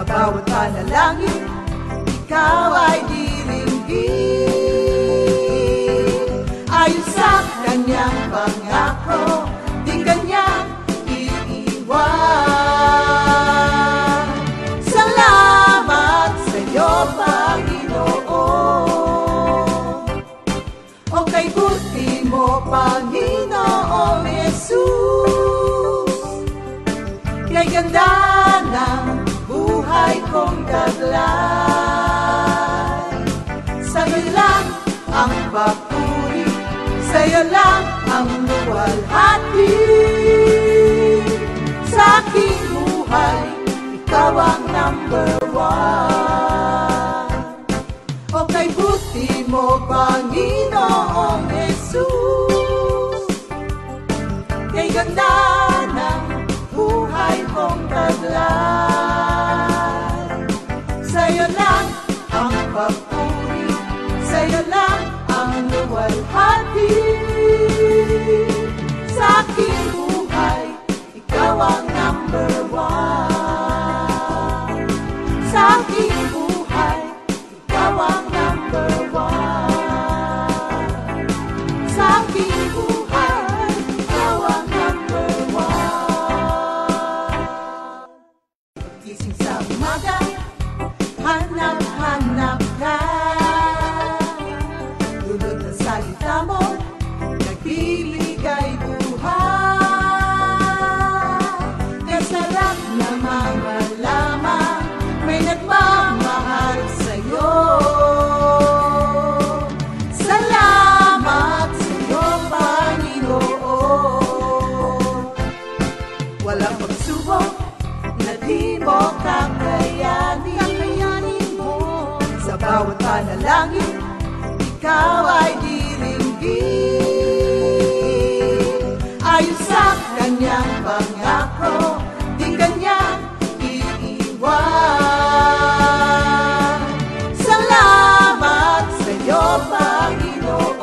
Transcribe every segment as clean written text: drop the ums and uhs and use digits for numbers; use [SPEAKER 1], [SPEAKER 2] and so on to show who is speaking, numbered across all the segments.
[SPEAKER 1] bawat panalangin, ikaw ay diringgin. Ayon sa kanyang pangako, di kanyang iiwan. Salamat sa iyo, Panginoon. O kay buti mo, Panginoong Jesus, kay ganda ng buhay kong taglay. Sa'yo lang ang papuri, sa'yo lang ang luwalhati. Sa aking buhay, ikaw ang number one. O kay buti mo, Panginoong Jesus, kay ganda ng buhay kong taglay. Sa'yo lang ang papuri, sa'yo lang ang luwalhati. Sa aking buhay, ikaw ang number one. Sa aking buhay, ikaw ang number one. Sa aking buhay, ikaw ang number one. Gising sa umaga, hanap-hanap ka. Dulot ng salita mo, nagbibigay buhay. Kasarap na mga lamang, may nagmamahal sa'yo. Salamat sa'yo, Panginoon. Walang pagsubok na di mo kakayanin mo. Sa bawat panalangin, ikaw ay diringgin. Ayon sa kanyang pangako, di kanyang iiwan. Salamat sa iyo, Panginoon.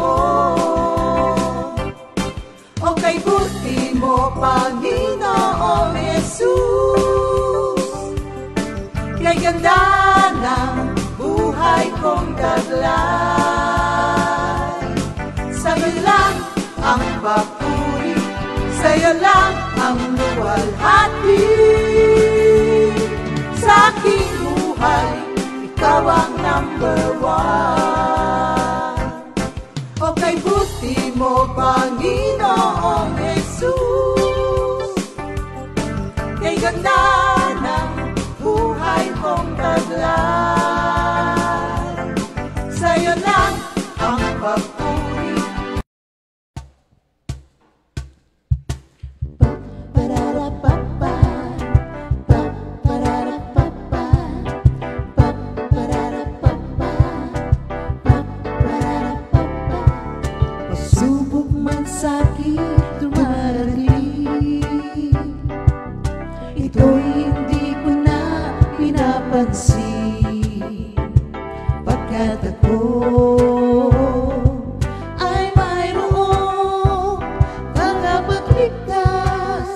[SPEAKER 1] O kay buti mo, Panginoong Jesus, kay ganda ng buhay kong taglay. Sa'yo lang ang papuri, sa'yo lang ang luwalhati. Sa aking buhay, ikaw ang number one. O kay buti mo, Panginoong Jesus, kay ganda ng buhay kong taglay. Sa'yo lang ang papuri.
[SPEAKER 2] Pasubok man sakit dumarating, ito'y hindi ko na pinapansin, pagkat ako ay mayroong tagapagligtas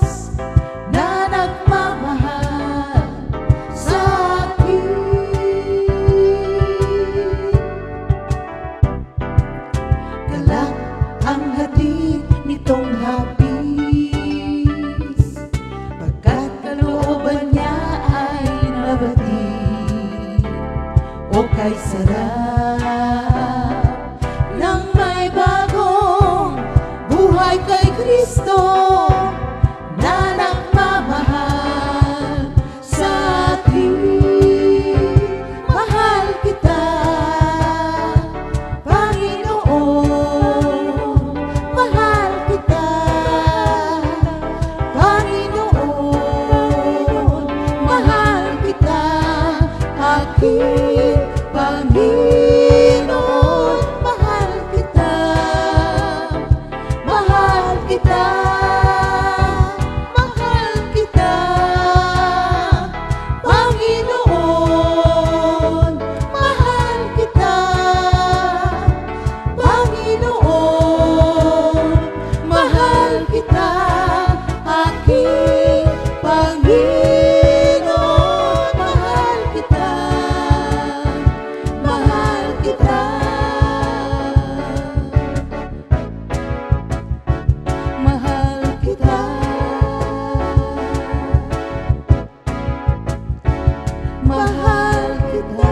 [SPEAKER 2] na nagmamahal sa akin. Galak ang hatid nitong hapis, pagkat kalooban niya ay nabatid. kay sarap ng may bagong buhay kay Kristo na nagmamahal sa atin. Mahal kita, Panginoon. Mahal kita, Panginoon. Mahal kita, aking Panginoon. Mahal kita, mahal kita, mahal kita, Panginoon. Mahal kita, Panginoon. Mahal kita, aking Panginoon. Mahal kita, mahal kita, mahal kita, mahal kita.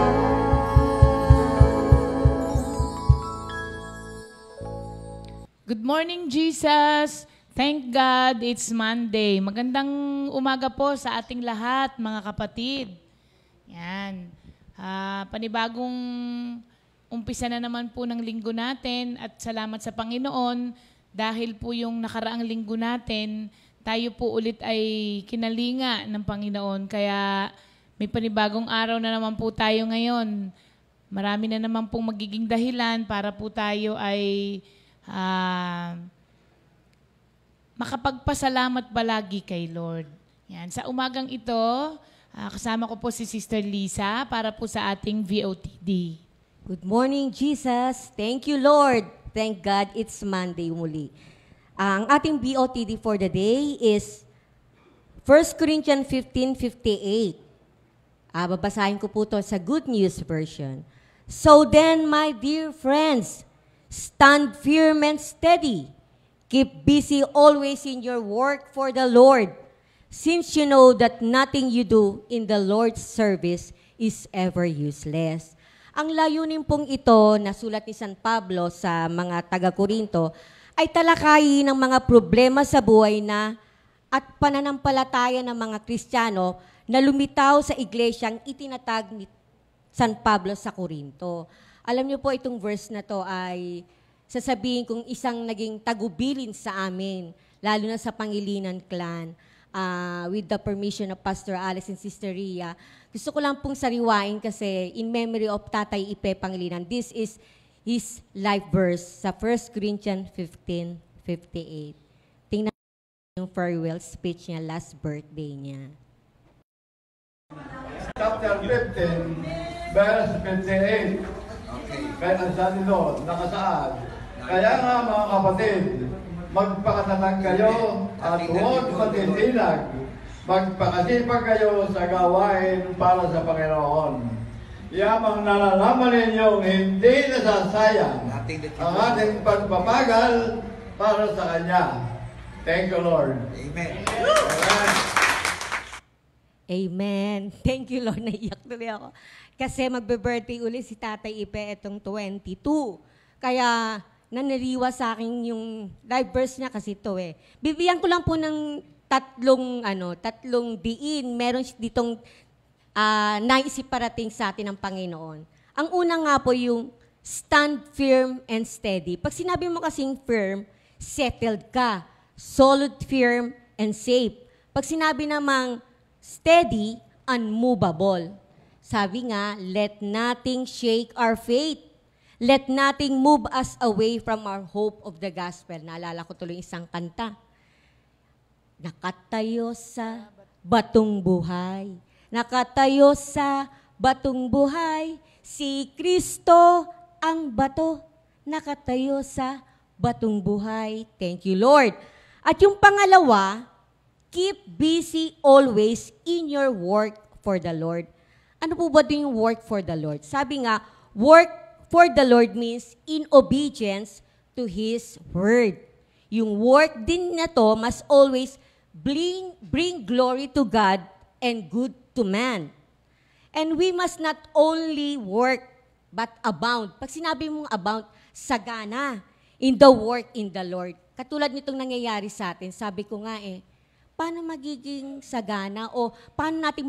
[SPEAKER 3] Good morning, Jesus! Thank God it's Monday. Magandang umaga po sa ating lahat, mga kapatid. Yan. Panibagong umpisa na naman po ng linggo natin at salamat sa Panginoon dahil po yung nakaraang linggo natin, tayo po ulit ay kinalinga ng Panginoon. Kaya may panibagong araw na naman po tayo ngayon. Marami na naman pong magiging dahilan para po tayo ay makapagpasalamat palagi kay Lord. Yan. Sa umagang ito, kasama ko po si Sister Lisa para po sa ating VOTD.
[SPEAKER 4] Good morning, Jesus. Thank you, Lord. Thank God it's Monday muli. Ang ating BOTD for the day is 1 Corinthians 15:58. Babasahin ko po ito sa Good News Version. So then, my dear friends, stand firm and steady. Keep busy always in your work for the Lord, since you know that nothing you do in the Lord's service is ever useless. Ang layunin pong ito na sulat ni San Pablo sa mga taga-Korinto ay talakayin ng mga problema sa buhay na at pananampalataya ng mga Kristiyano na lumitaw sa iglesyang itinatag ni San Pablo sa Korinto. Alam niyo po itong verse na to ay sasabihin kong isang naging tagubilin sa amin, lalo na sa Pangilinan Clan, with the permission of Pastor Alex and Sister Ria. Gusto ko lang pong sariwain kasi in memory of Tatay Ipe Pangilinan. This is his life verse sa 1 Corinthians 15:58. Tingnan yung farewell speech niya last birthday niya.
[SPEAKER 5] Chapter 15, verse 58. Kaya ang sabi doon, nakasaad. Kaya nga mga kapatid, magpakatatag kayo at huwag matitinag. Magpakasipag kayo sa gawain para sa Panginoon. Yamang nalalaman ninyong hindi nasasayang ang ating pagpapagal para sa Kanya. Thank you, Lord.
[SPEAKER 6] Amen.
[SPEAKER 4] Amen. Thank you, Lord. Naiyak tuloy ako. Kasi magbe-birthday ulit si Tatay Ipe itong 22. Kaya naniriwa sa akin yung live verse niya kasi ito eh. Bibigyan ko lang po ng tatlong diin. Meron ditong naisip parating sa atin ng Panginoon. Ang una nga po yung stand firm and steady. Pag sinabi mo kasing firm, settled ka. Solid, firm, and safe. Pag sinabi namang steady, unmovable. Sabi nga, let nothing shake our faith. Let nothing move us away from our hope of the gospel. Naalala ko tuloy isang kanta. Nakatayo sa batong buhay. Nakatayo sa batong buhay. Si Kristo ang bato. Nakatayo sa batong buhay. Thank you, Lord. At yung pangalawa, keep busy always in your work for the Lord. Ano po ba yung work for the Lord? Sabi nga, work for the Lord means in obedience to His word. Yung work din na to must always bring glory to God and good to man. And we must not only work but abound. Pag sinabi mong abound, sagana in the work in the Lord. Katulad nitong nangyayari sa atin, sabi ko nga paano magiging sagana o paano natin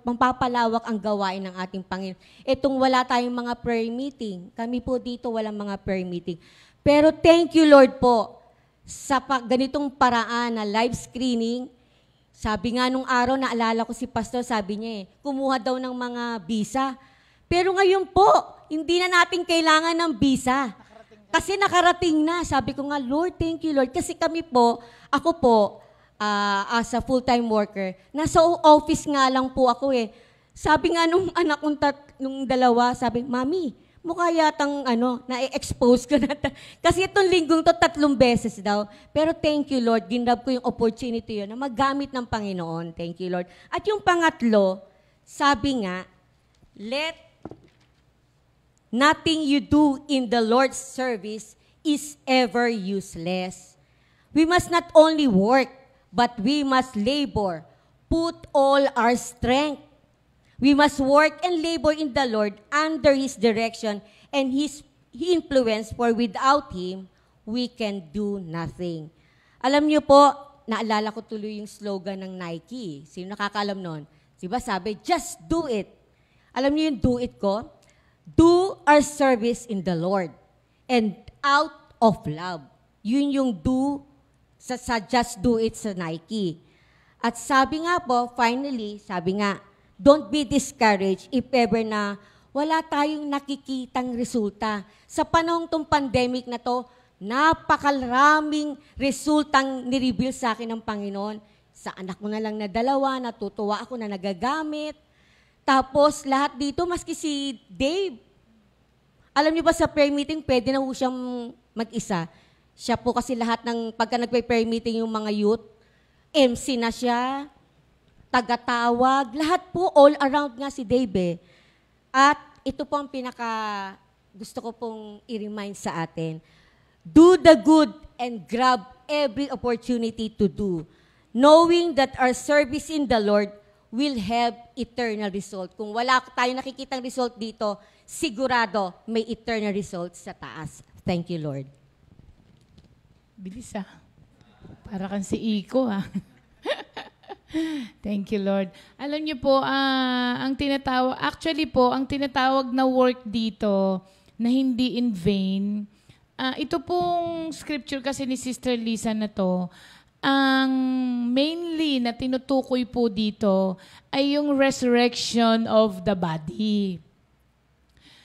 [SPEAKER 4] mapapalawak ang gawain ng ating Panginoon? Itong wala tayong mga prayer meeting. Kami po dito walang mga prayer meeting. Pero thank you Lord po sa ganitong paraan na live screening. Sabi nga nung araw, naalala ko si Pastor, sabi niya kumuha daw ng mga visa. Pero ngayon po, hindi na natin kailangan ng visa. Kasi nakarating na. Sabi ko nga, Lord, thank you, Lord. Kasi kami po, ako po, as a full-time worker, nasa office nga lang po ako Sabi nga nung anak kong nung dalawa, sabi, Mami, mukha yatang na-expose ko na. Kasi itong linggong to 3 beses daw. Pero thank you, Lord. Ginrab ko yung opportunity yun na maggamit ng Panginoon. Thank you, Lord. At yung pangatlo, sabi nga, let nothing you do in the Lord's service is ever useless. We must not only work, but we must labor. Put all our strength. We must work and labor in the Lord under His direction and His influence, for without Him, we can do nothing. Alam niyo po, naalala ko tuloy yung slogan ng Nike. Sino nakakaalam nun? Diba sabi, just do it. Alam niyo yung do it ko? Do our service in the Lord and out of love. Yun yung do sa just do it sa Nike. At sabi nga po, finally, sabi nga, don't be discouraged if ever na wala tayong nakikitang resulta. Sa panahong tong pandemic na to, napakaraming resultang nireveal sa akin ng Panginoon. Sa anak ko na lang na 2, natutuwa ako na nagagamit. Tapos lahat dito, maski si Dave, alam niyo ba sa prayer meeting, pwede na po siyang mag-isa. Siya po kasi lahat ng, pagka nagpe-prayer meeting yung mga youth, MC na siya, tagatawag, lahat po, all around nga si Dave. At ito po ang gusto ko pong i-remind sa atin. Do the good and grab every opportunity to do, knowing that our service in the Lord will have eternal result. Kung wala tayo nakikitang result dito, sigurado may eternal result sa taas. Thank you, Lord.
[SPEAKER 3] Bilis Para kang si Iko Thank you, Lord. Alam niyo po, ang tinatawag na work dito na hindi in vain, ito pong scripture kasi ni Sister Lisa na to, ang mainly na tinutukoy po dito ay yung resurrection of the body.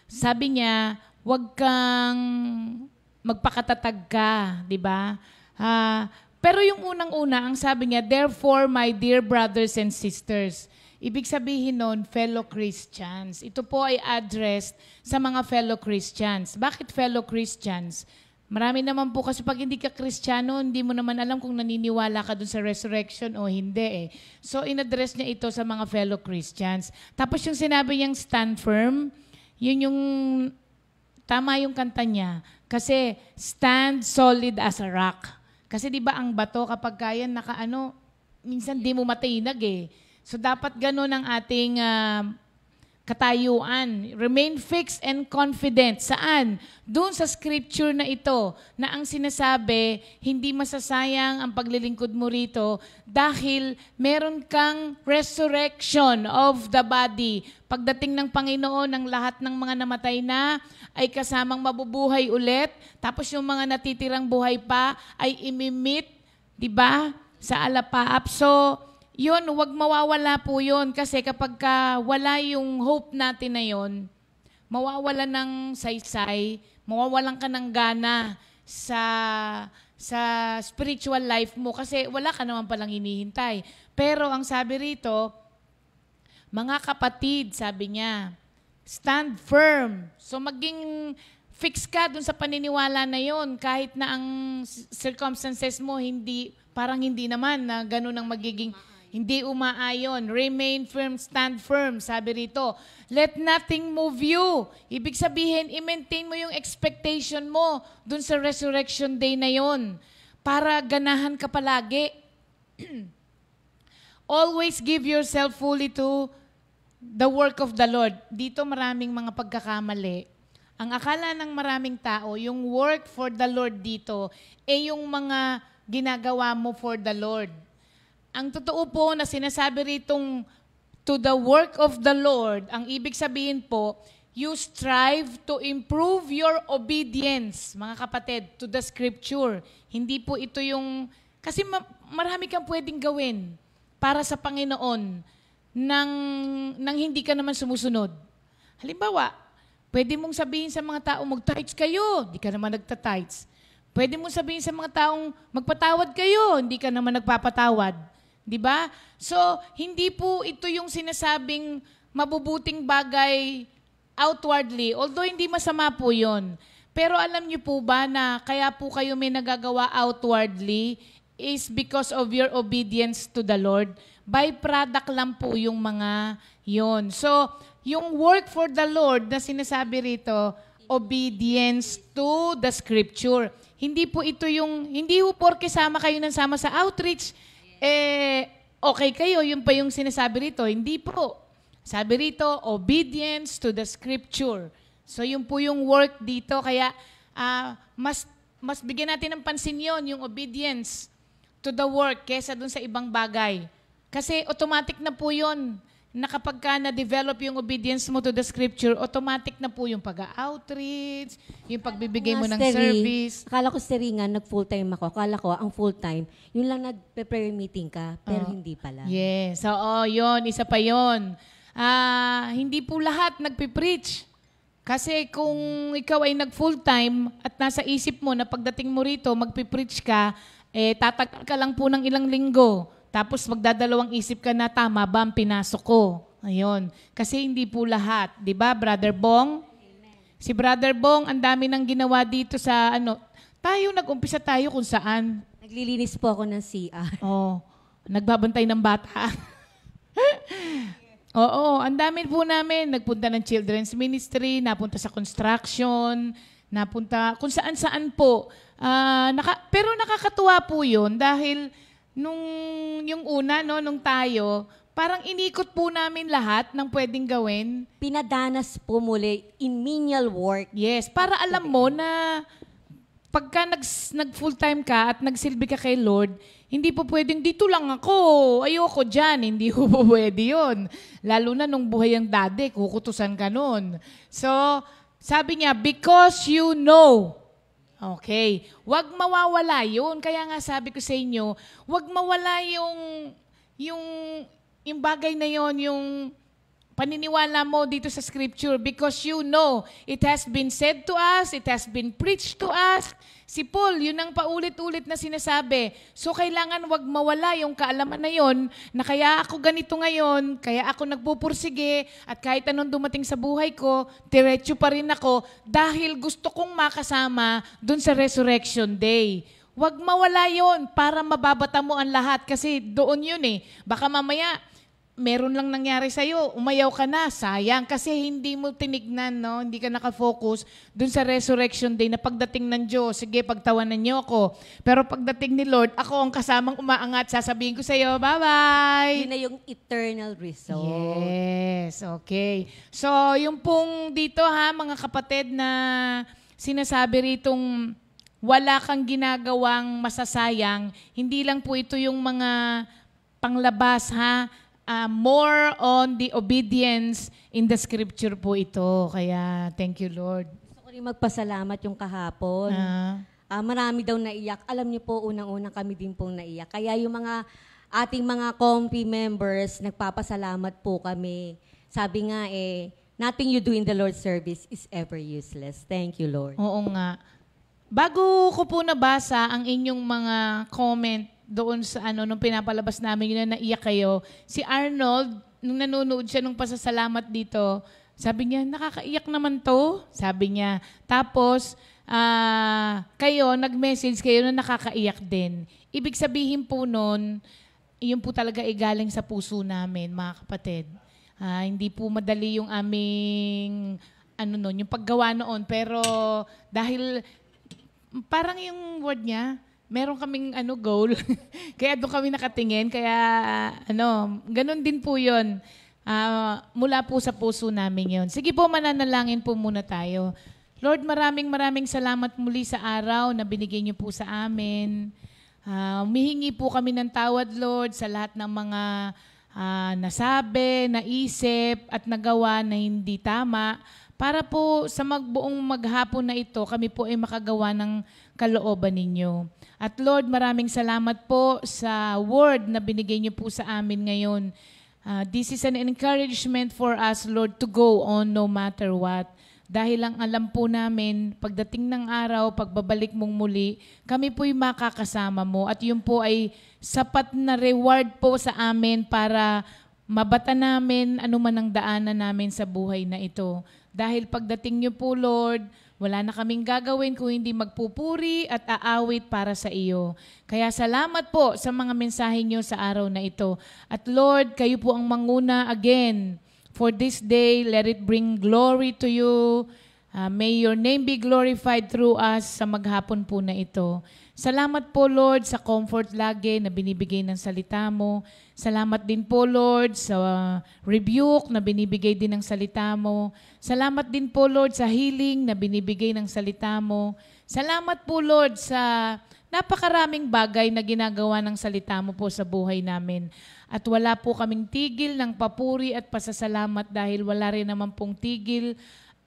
[SPEAKER 3] Sabi niya, huwag kang magpakatatag ka, di ba? Pero yung unang-una, ang sabi niya, therefore, my dear brothers and sisters, ibig sabihin nun, fellow Christians. Ito po ay addressed sa mga fellow Christians. Bakit fellow Christians? Marami naman po kasi pag hindi ka Kristiyano, hindi mo naman alam kung naniniwala ka dun sa resurrection o hindi So, in-address niya ito sa mga fellow Christians. Tapos yung sinabi niyang stand firm, yun yung, tama yung kanta niya. Kasi, stand solid as a rock. Kasi di ba ang bato kapag kaya minsan di mo matinag So, dapat ganun ang ating katayuan. Remain fixed and confident. Saan? Doon sa scripture na ito, na ang sinasabi, hindi masasayang ang paglilingkod mo rito dahil meron kang resurrection of the body. Pagdating ng Panginoon, ang lahat ng mga namatay na ay kasamang mabubuhay ulit. Tapos yung mga natitirang buhay pa ay imimit, di ba, sa alapaap. So, yun, huwag mawawala po yun. Kasi kapag wala yung hope natin na yun, mawawala ng saysay, mawawalan ka ng gana sa spiritual life mo kasi wala ka naman palang hinihintay. Pero ang sabi rito, mga kapatid, sabi niya, stand firm. So maging fix ka dun sa paniniwala na yon kahit na ang circumstances mo parang hindi naman na ganun ang magiging hindi umaayon. Remain firm, stand firm. Sabi rito, let nothing move you. Ibig sabihin, i-maintain mo yung expectation mo dun sa resurrection day na yon para ganahan ka palagi. Always give yourself fully to the work of the Lord. Dito maraming mga pagkakamali. Ang akala ng maraming tao, yung work for the Lord dito, yung mga ginagawa mo for the Lord. Ang totoo po na sinasabi ritong to the work of the Lord, ang ibig sabihin po, you strive to improve your obedience, mga kapatid, to the Scripture. Hindi po ito yung, kasi marami kang pwedeng gawin para sa Panginoon nang hindi ka naman sumusunod. Halimbawa, pwede mong sabihin sa mga tao, mag-tithes kayo, hindi ka naman nagta-tithes. Pwede mong sabihin sa mga taong, magpatawad kayo, hindi ka naman nagpapatawad. Di ba? So, hindi po ito yung sinasabing mabubuting bagay outwardly, although hindi masama po yun. Pero alam niyo po ba na kaya po kayo may nagagawa outwardly is because of your obedience to the Lord? Byproduct lang po yung mga yon. So, yung work for the Lord na sinasabi rito, obedience to the Scripture. Hindi po ito yung, hindi po porke sama kayo ng sama sa outreach, okay kayo, yun pa yung sinasabi rito. Hindi po. Sabi rito, obedience to the Scripture. So, yun po yung work dito. Kaya, mas bigyan natin ng pansin yun, yung obedience to the work kesa dun sa ibang bagay. Kasi automatic na po yun. Na kapag ka na-develop yung obedience mo to the Scripture, automatic na po yung pag-outreach, yung pagbibigay mo ng service.
[SPEAKER 4] Akala ko, Steringan, nag-full-time ako. Akala ko, ang full-time, yun lang nag-prayer meeting ka, pero hindi pala.
[SPEAKER 3] Yes. So, yun. Isa pa yun. Hindi po lahat nagpipreach. Kasi kung ikaw ay nag-full-time at nasa isip mo na pagdating mo rito, magpipreach ka, tatagal ka lang po ng ilang linggo. Tapos magdadalawang isip ka na, tama ba ang pinasok ko? Ayun. Kasi hindi po lahat. Di ba, Brother Bong? Amen. Si Brother Bong, ang dami nang ginawa dito sa nag-umpisa tayo kung saan.
[SPEAKER 4] Naglilinis po ako ng CR.
[SPEAKER 3] Nagbabantay ng bata. Oo, ang dami po namin. Nagpunta ng children's ministry, napunta sa construction, napunta kung saan-saan po. Pero nakakatuwa po yun dahil yung una, nung tayo, parang inikot po namin lahat ng pwedeng gawin.
[SPEAKER 4] Pinadanas po muli in menial work.
[SPEAKER 3] Yes, para alam mo na pagka nag-full-time ka at nagsilbi ka kay Lord, hindi po pwedeng, dito lang ako, ayoko dyan. Hindi po pwede yun. Lalo na nung buhay ang daddy, kukutusan ka nun. So, sabi niya, because you know. Okay. Huwag mawawala yun. Kaya nga sabi ko sa inyo, huwag mawala yung bagay na yon, yung paniniwala mo dito sa Scripture because you know, it has been said to us, it has been preached to us. Si Paul, yun ang paulit-ulit na sinasabi. So, kailangan wag mawala yung kaalaman na yon na kaya ako ganito ngayon, kaya ako nagpupursige, at kahit anong dumating sa buhay ko, diretso pa rin ako dahil gusto kong makasama dun sa Resurrection Day. Wag mawala yon para mababata mo ang lahat kasi doon yun eh. Baka mamaya, meron lang nangyari sa'yo, umayaw ka na, sayang, kasi hindi mo tinignan, no? Hindi ka nakafocus dun sa Resurrection Day na pagdating ng Diyos, sige, pagtawanan niyo ako. Pero pagdating ni Lord, ako ang kasamang umaangat, sasabihin ko sa'yo, bye-bye!
[SPEAKER 4] Yun na yung eternal result.
[SPEAKER 3] Yes, okay. So, yung pong dito ha, mga kapatid na sinasabi ritong wala kang ginagawang masasayang, hindi lang po ito yung mga panglabas ha, more on the obedience in the Scripture po ito. Kaya, thank you, Lord.
[SPEAKER 4] Gusto ko rin magpasalamat yung kahapon. Marami daw naiyak. Alam niyo po, unang-unang kami din pong naiyak. Kaya yung mga ating mga comfy members, nagpapasalamat po kami. Sabi nga nothing you do in the Lord's service is ever useless. Thank you, Lord.
[SPEAKER 3] Oo nga. Bago ko po nabasa ang inyong mga comment doon sa nung pinapalabas namin yun na naiyak kayo, si Arnold, nung nanonood siya nung pasasalamat dito, sabi niya, nakakaiyak naman to, sabi niya. Tapos, kayo, nag-message kayo na nakakaiyak din. Ibig sabihin po nun, yun po talaga galing sa puso namin, mga kapatid. Hindi po madali yung aming, yung paggawa noon. Pero, dahil, parang yung word niya, meron kaming goal. Kaya doon kami nakatingin. Kaya ganun din po yun. mula po sa puso namin yon. Sige po, mananalangin po muna tayo. Lord, maraming salamat muli sa araw na binigay niyo po sa amin. Humihingi po kami ng tawad, Lord, sa lahat ng mga nasabi, naisip at nagawa na hindi tama. Para po sa buong maghapon na ito, kami po ay makagawa ng kalooban ninyo. At Lord, maraming salamat po sa word na binigay niyo po sa amin ngayon. This is an encouragement for us, Lord, to go on no matter what. Dahil ang alam po namin, pagdating ng araw, pagbabalik mong muli, kami po'y makakasama mo. At yun po ay sapat na reward po sa amin para mabata namin anuman ang daanan namin sa buhay na ito. Dahil pagdating niyo po, Lord, wala na kaming gagawin kung hindi magpupuri at aawit para sa iyo. Kaya salamat po sa mga mensahe niyo sa araw na ito. At Lord, kayo po ang manguna again. For this day, let it bring glory to you. May your name be glorified through us sa maghapon po na ito. Salamat po, Lord, sa comfort lagi na binibigay ng salita mo. Salamat din po, Lord, sa rebuke na binibigay din ng salita mo. Salamat din po, Lord, sa healing na binibigay ng salita mo. Salamat po, Lord, sa napakaraming bagay na ginagawa ng salita mo po sa buhay namin. At wala po kaming tigil ng papuri at pasasalamat dahil wala rin naman pong tigil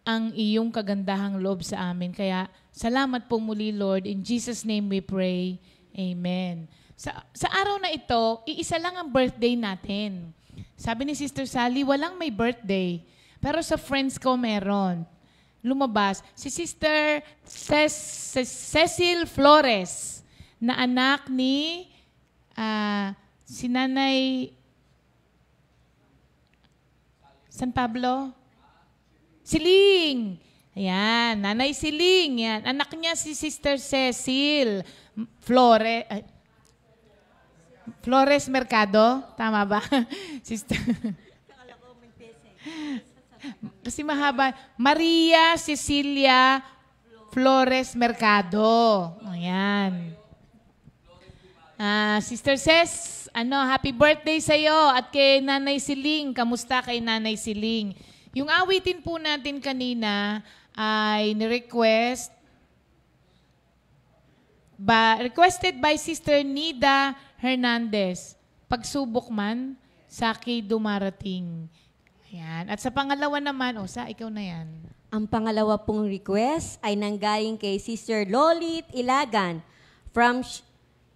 [SPEAKER 3] ang iyong kagandahang loob sa amin. Kaya salamat po muli, Lord. In Jesus' name we pray. Amen. Sa araw na ito, iisa lang ang birthday natin. Sabi ni Sister Sally, walang may birthday. Pero sa friends ko meron. Lumabas, si Sister Cecil Flores, na anak ni si Nanay San Pablo? Siling. Ayan, Nanay Siling. Yan. Anak niya si Sister Cecil Flores Mercado. Tama ba? Sister. Kasi mahaba. Maria Cecilia Flores Mercado. Ayan. Sister Ces, happy birthday sa iyo at kay Nanay Siling. Kamusta kay Nanay Siling? Yung awitin po natin kanina ay requested by Sister Nida Hernandez. Pagsubok man, sa'ki dumarating. Ayan. At sa pangalawa naman, ikaw na yan.
[SPEAKER 4] Ang pangalawa pong request ay nanggaling kay Sister Lolit Ilagan from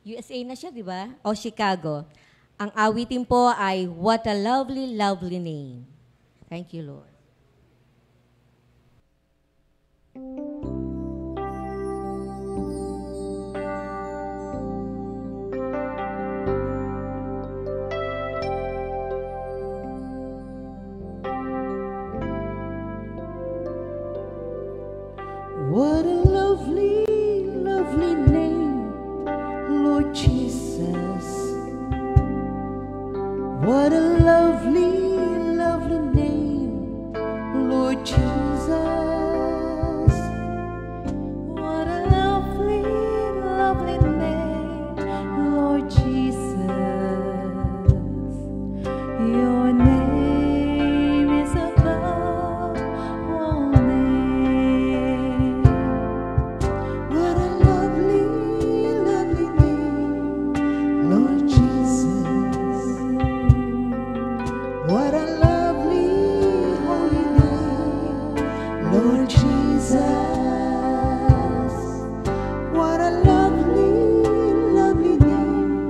[SPEAKER 4] USA na siya, di ba? O Chicago. Ang awitin po ay What a Lovely, Lovely Name. Thank you, Lord.
[SPEAKER 2] What a lovely, lovely name, Lord Jesus. What a lovely, lovely name, Lord Jesus. What a lovely, lovely name, Lord Jesus. Your name is above all names. What a lovely, lovely name, Lord Jesus. What a lovely, holy name, Lord Jesus. What a lovely, lovely name,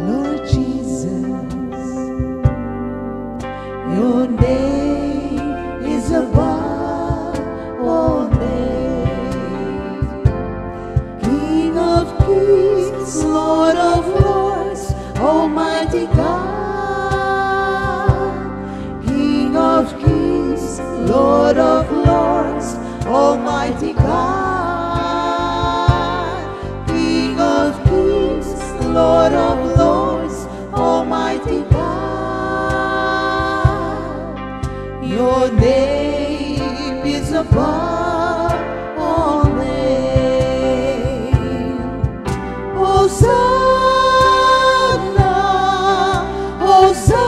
[SPEAKER 2] Lord Jesus. Your name is above all names. King of kings, Lord of lords, Almighty God. King of kings, Lord of lords, Almighty God. King of kings, Lord of lords, Almighty God. Your name is above all names. Hosanna, Hosanna.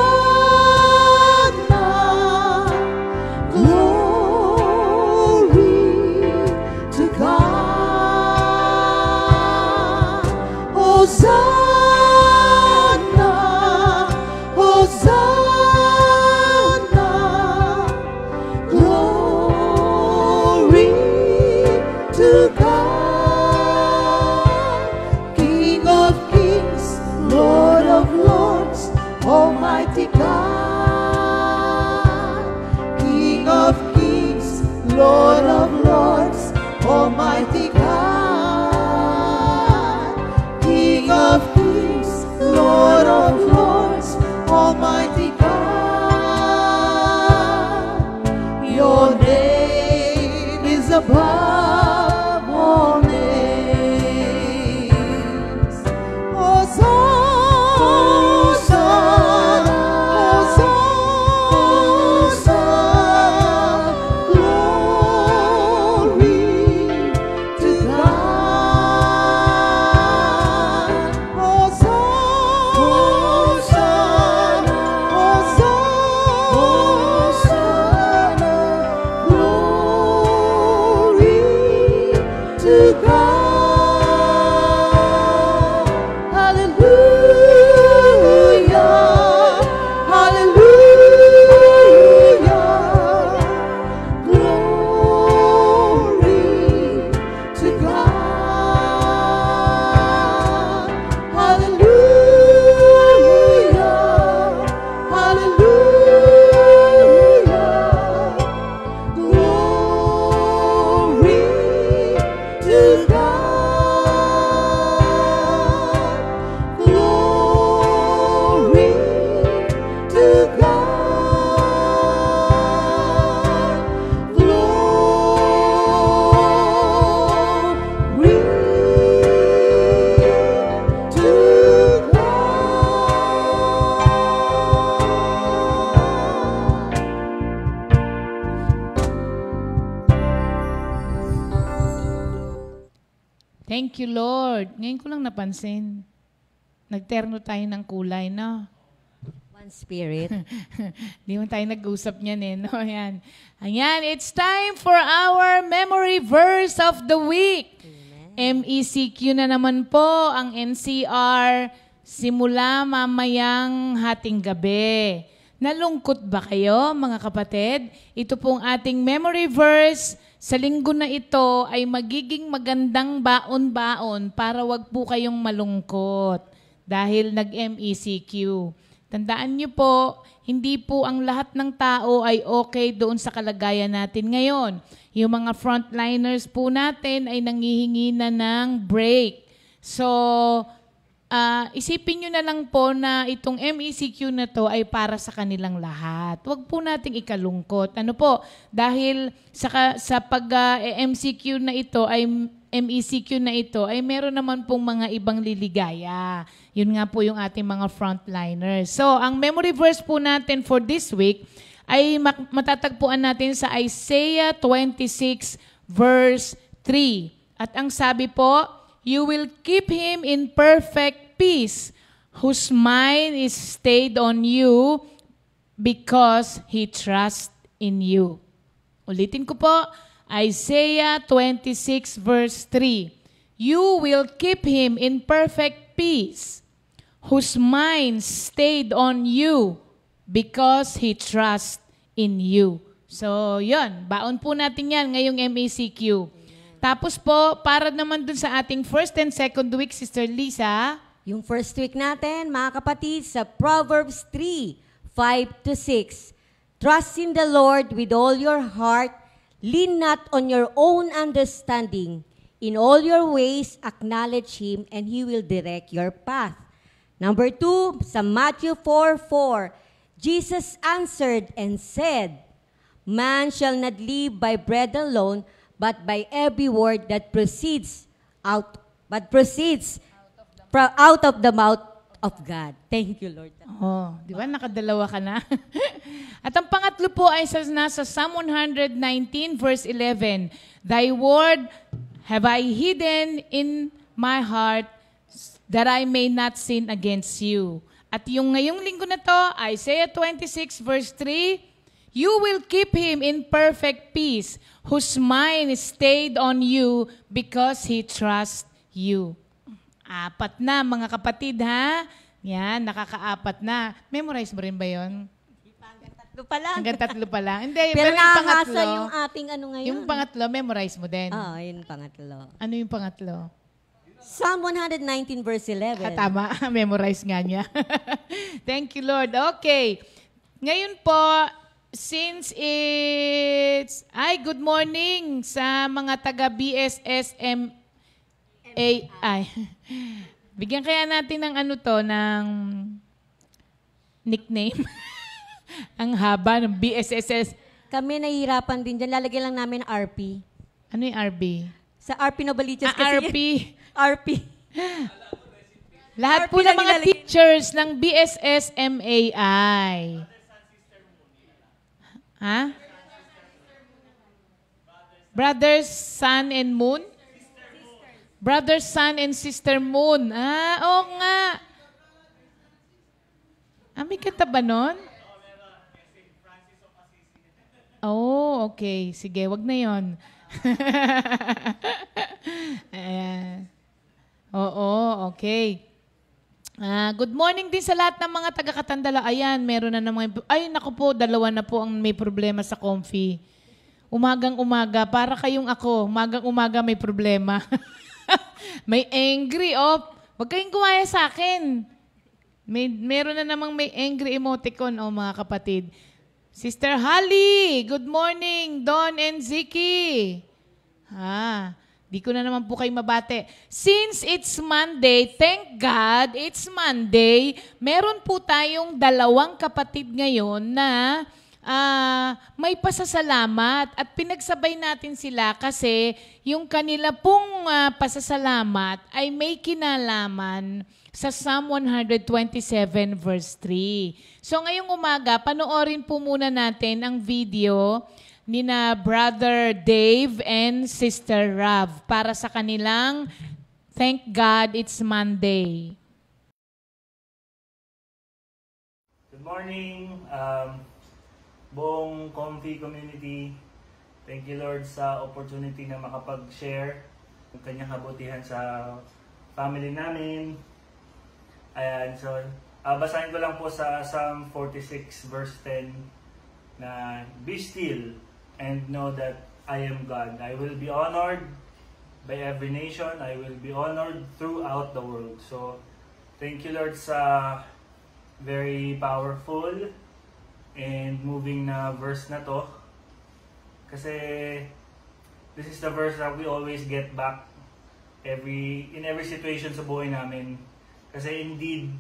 [SPEAKER 2] Lord of Lords, Almighty God, King of Kings, Lord of Lords, Almighty God. Your name is above all names. Hosanna, Hosanna, glory to God. Hosanna, Hosanna, glory to God. Hallelujah, hallelujah, glory to God. Hallelujah, hallelujah, glory to God. Glory to God. Glory to God.
[SPEAKER 3] Thank you, Lord. Ngayon ko lang napansin. Nagterno tayo ng kulay, no?
[SPEAKER 4] One Spirit.
[SPEAKER 3] Di man tayo nag-usap niyan eh, no? Ayan. Ayan, it's time for our memory verse of the week. MECQ na naman po ang NCR simula mamayang hating gabi. Nalungkot ba kayo, mga kapatid? Ito pong ating memory verse sa linggo na ito ay magiging magandang baon-baon para wag po kayong malungkot dahil nag-MECQ. Tandaan niyo po, hindi po ang lahat ng tao ay okay doon sa kalagayan natin ngayon. Yung mga frontliners po natin ay nangihingi na ng break. So, isipin nyo na lang po na itong MECQ na to ay para sa kanilang lahat. Huwag po nating ikalungkot. Ano po? Dahil sa pag-MCQ na ito ay MECQ na ito ay meron naman pong mga ibang liligaya. Yun nga po yung ating mga frontliners. So, ang memory verse po natin for this week ay matatagpuan natin sa Isaiah 26 verse 3. At ang sabi po, you will keep him in perfect peace, whose mind is stayed on you because he trusts in you. Ulitin ko po, Isaiah 26 verse 3. You will keep him in perfect peace, whose mind stayed on you because he trusts in you. So, yun. Baon po natin yan ngayong MECQ. Tapos po, para naman dun sa ating first and second week, Sister Lisa.
[SPEAKER 4] Yung first week natin, mga kapatid, sa Proverbs 3, 5-6. Trust in the Lord with all your heart, lean not on your own understanding. In all your ways, acknowledge Him, and He will direct your path. Number 2, sa Matthew 4:4, Jesus answered and said, man shall not live by bread alone, but by every word that proceeds out of the mouth of God. Thank you, Lord.
[SPEAKER 3] Oh, di ba? Nakadalawa ka na. At ang pangatlo po ay nasa Psalm 119 verse 11. Thy word have I hidden in my heart that I may not sin against you. At yung ngayong linggo na to, Isaiah 26 verse 3, you will keep him in perfect peace, whose mind is stayed on you because he trusts you. Apat na, mga kapatid, ha? Yan, nakakaapat na. Memorize mo rin ba yun?
[SPEAKER 4] Tatlo pa lang.
[SPEAKER 3] Hanggang tatlo pa lang. Hindi,
[SPEAKER 4] Pero
[SPEAKER 3] yung
[SPEAKER 4] nakakasa
[SPEAKER 3] pangatlo,
[SPEAKER 4] yung ating ano ngayon.
[SPEAKER 3] yung pangatlo, memorize mo din.
[SPEAKER 4] yun pangatlo.
[SPEAKER 3] Ano yung pangatlo?
[SPEAKER 4] Psalm 119 verse 11.
[SPEAKER 3] Tama, memorize nga niya. Thank you, Lord. Okay. Ngayon po, since it's... Ay, good morning sa mga taga BSSMAI. Bigyan kaya natin ng ano to, ng nickname. Ang haba ng BSSS.
[SPEAKER 4] Kami nahihirapan din dyan. Lalagyan lang namin RP.
[SPEAKER 3] Ano yung RB?
[SPEAKER 4] Sa RP Novaliches kasi.
[SPEAKER 3] RP.
[SPEAKER 4] RP.
[SPEAKER 3] Lahat
[SPEAKER 4] RP
[SPEAKER 3] po ng
[SPEAKER 4] lang
[SPEAKER 3] mga
[SPEAKER 4] nilalagay.
[SPEAKER 3] teachers ng BSSMAI. Ha? Brothers, Sun, and Moon? Brother, Sun, and Sister Moon. Ah, oo nga. May kanta ba nun? Oh, okay. Sige, wag na yon. Ayan. Oo, okay. Good morning din sa lahat ng mga taga-Katandala. Ayan, meron na naman. Ay, naku po, dalawa na po ang may problema sa Comfy. Umagang-umaga, para kayong ako, umagang-umaga may problema. May angry, wag kayong gumaya sa akin. Meron na namang may angry emoticon, mga kapatid. Sister Holly, good morning. Don and Ziki. Di ko na naman po kayo mabate. Since it's Monday, thank God, it's Monday, meron po tayong dalawang kapatid ngayon na may pasasalamat at pinagsabay natin sila kasi yung kanila pong pasasalamat ay may kinalaman sa Psalm 127 verse 3. So ngayong umaga, panoorin po muna natin ang video ni na Brother Dave and Sister Rav para sa kanilang Thank God It's Monday.
[SPEAKER 6] Good morning, buong Comfy community. Thank you Lord sa opportunity na makapag-share ng kanyang kabutihan sa family namin. Ayan, so basahin ko lang po sa Psalm 46 verse 10 na be still and know that I am God. I will be honored by every nation. I will be honored throughout the world. So, thank you Lord sa very powerful and moving na verse na to. Kasi this is the verse that we always get back in every situation sa buhay namin. Kasi indeed,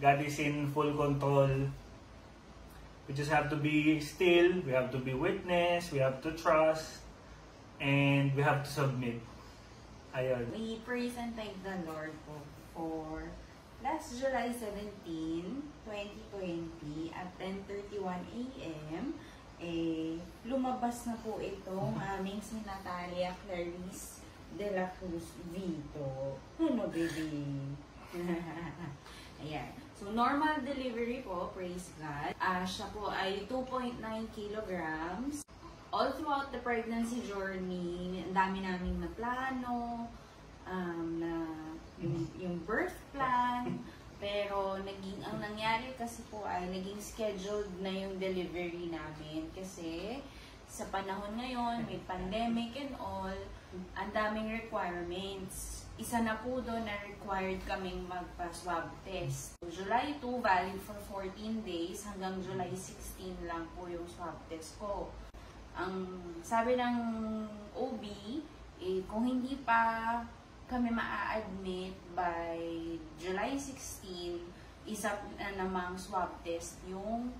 [SPEAKER 6] God is in full control. We just have to be still, we have to be witness, we have to trust, and we have to submit. Ayun.
[SPEAKER 7] We praise and thank the Lord po for last July 17, 2020 at 10:31 a.m. Lumabas na po itong aming si Natalia Clarice de la Cruz Vito. Ano, baby? Ayan. So, normal delivery po, praise God. Siya po ay 2.9 kilograms. All throughout the pregnancy journey, ang dami namin na plano, yung birth plan, pero ang nangyari kasi po ay naging scheduled na yung delivery namin kasi sa panahon ngayon, may pandemic and all, ang daming requirements. Isa na po doon na required kaming magpa-swab test. July 2, valid for 14 days, hanggang July 16 lang po yung swab test ko. Ang sabi ng OB, kung hindi pa kami maa-admit by July 16, isa na namang swab test yung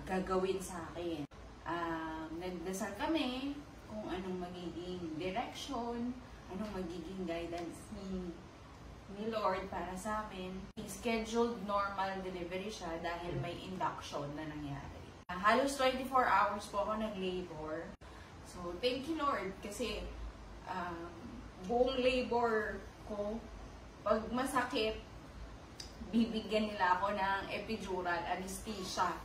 [SPEAKER 7] gagawin sa akin. Nagdasal kami kung anong magiging direction, anong magiging guidance ni Lord para sa amin. Scheduled normal delivery siya dahil may induction na nangyari. Halos 24 hours po ako nag-labor. So, thank you Lord kasi buong labor ko, pag masakit, bibigyan nila ako ng epidural anesthesia.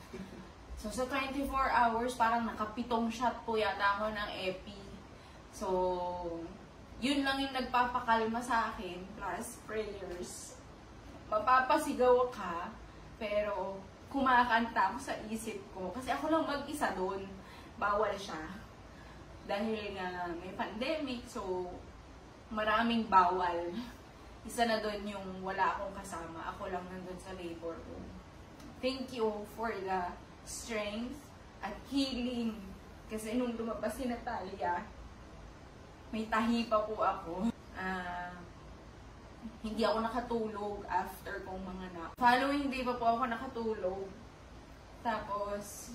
[SPEAKER 7] So, sa 24 hours, parang nakapitong shot po yata ako ng epi. So, yun lang yung nagpapakalma sa akin, plus prayers. Mapapasigaw ka, pero kumakanta ako sa isip ko. Kasi ako lang mag-isa doon. Bawal siya. Dahil nga may pandemic, so maraming bawal. Isa na doon yung wala akong kasama. Ako lang nandun sa labor room. Thank you for the strength at healing. Kasi nung lumabas si Natalia, may tahi pa po ako. Hindi ako nakatulog after kong manganak. Following day pa po ako nakatulog. Tapos,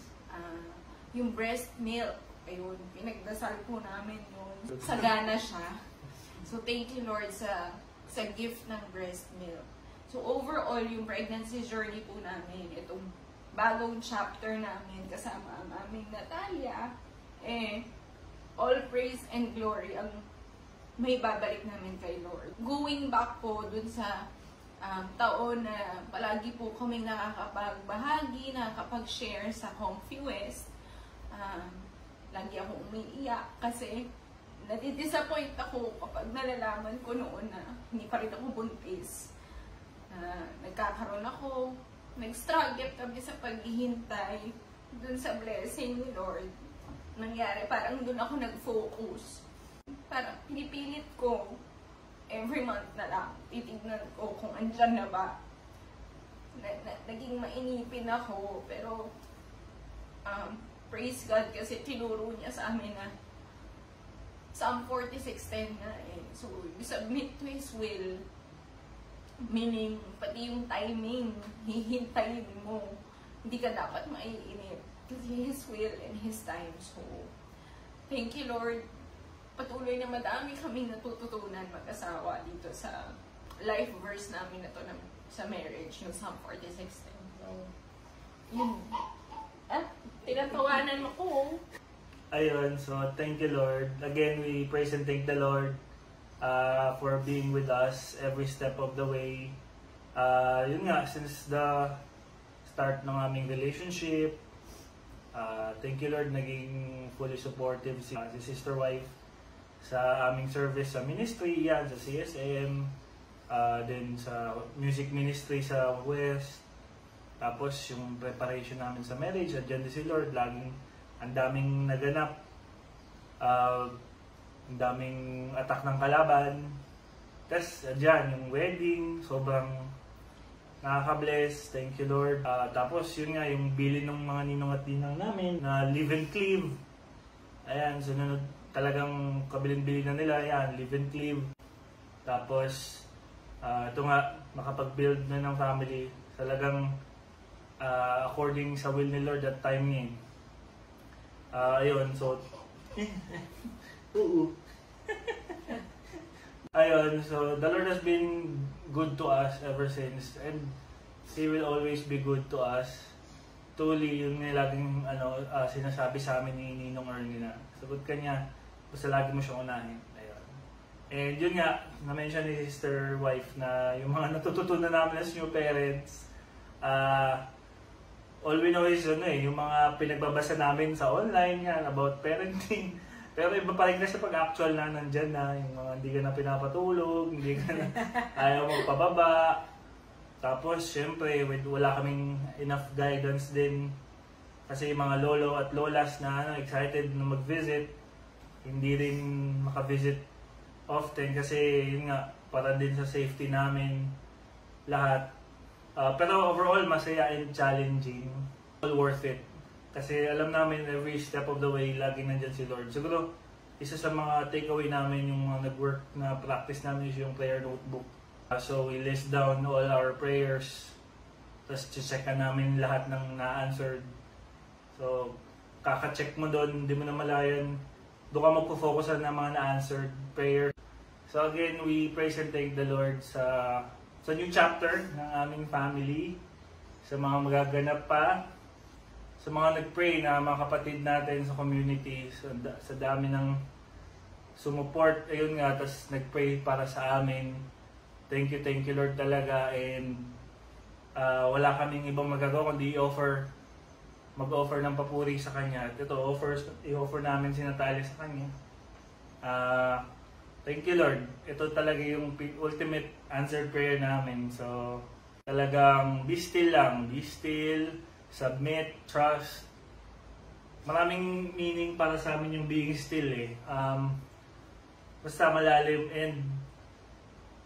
[SPEAKER 7] yung breast milk, ayun, pinagdasal po namin yun. Sagana siya. So, thank you Lord sa gift ng breast milk. So, overall, yung pregnancy journey po namin, itong bagong chapter namin kasama ang aming Natalia, all praise and glory ang may babalik namin kay Lord. Going back po dun sa taon na palagi po kaming nakakapagbahagi, nakakapag-share sa Comfy West, lagi ako umiiyak kasi nadidisappoint ako kapag nalalaman ko noon na hindi pa rin ako buntis. Nagkakaroon ako, nag-struggle kami sa paghihintay dun sa blessing ni Lord. Nangyari, parang dun ako nag-focus. Parang pinipilit ko, every month na lang, titignan ko kung andyan na ba. Naging mainipin ako, pero praise God kasi tinuro niya sa amin na Psalm 46:10 na So, you submit to His will. Meaning, pati yung timing, hihintayin mo. Hindi ka dapat maiinip. Kasi His will and His time. So, thank you Lord. Patuloy na madami kaming natututunan mag-asawa dito sa life verse namin na to sa marriage, yung Psalm 46:10. So, yun. Tinatawanan mo ko.
[SPEAKER 6] Ayun, so thank you Lord. Again, we praise and thank the Lord for being with us every step of the way. Yun nga, since the start ng aming relationship, thank you Lord, naging fully supportive si sister wife sa aming service sa ministry, yan, sa CSM, then sa music ministry sa West, tapos yung preparation namin sa marriage, at dyan din si Lord, laging ang daming naganap, ang daming attack ng kalaban, tapos dyan, yung wedding, sobrang nakaka-bless, thank you Lord. Tapos yun nga, yung bilin ng mga ninong at ninang namin na live and cleave, ayan, sunod talagang kabilin-bilin na nila, yan, live and cleave. Tapos, ito nga, makapag-build na ng family, talagang according sa will ni Lord at timing. Ayun, so, ayun, so, the Lord has been good to us ever since, and He will always be good to us. Truly, yun nga laging sinasabi sa amin ni Ninong Ernie na, sagot ka niya, basta lagi mo siyang unahin. Ayun. And yun nga, na-mention ni sister wife na yung mga natututunan namin as new parents, all we know is yung mga pinagbabasa namin sa online yan about parenting. Pero iba pa rin na sa pag-actual na nandyan na, yung mga hindi ka na pinapatulog, hindi ka na ayaw magpababa. Tapos, syempre, wala kaming enough guidance din. Kasi yung mga lolo at lolas na excited na mag-visit, hindi rin maka-visit often kasi yun nga, para din sa safety namin lahat. Pero overall, masaya and challenging. All worth it. Kasi alam namin every step of the way, laging nandyan si Lord. Siguro, isa sa mga takeaway namin, yung mga nag-work na practice namin is yung prayer notebook. So we list down all our prayers. Tapos check namin lahat ng na-answered. So, kaka-check mo doon, hindi mo na malayan. Doon ka magpo-focus na mga na-answered prayer. So again, we praise and thank the Lord sa new chapter ng aming family. Sa mga magaganap pa. Sa mga nag-pray na mga kapatid natin sa community. Sa dami ng sumuport. Ayun nga, tapos nag-pray para sa amin. Thank you Lord talaga. And wala kaming ibang magagawa kundi mag-offer ng papuri sa Kanya. At ito, i-offer namin si Natalia sa Kanya. Thank you Lord. Ito talaga yung ultimate answered prayer namin. So, talagang be still lang. Be still, submit, trust. Maraming meaning para sa amin yung being still eh. Basta malalim, and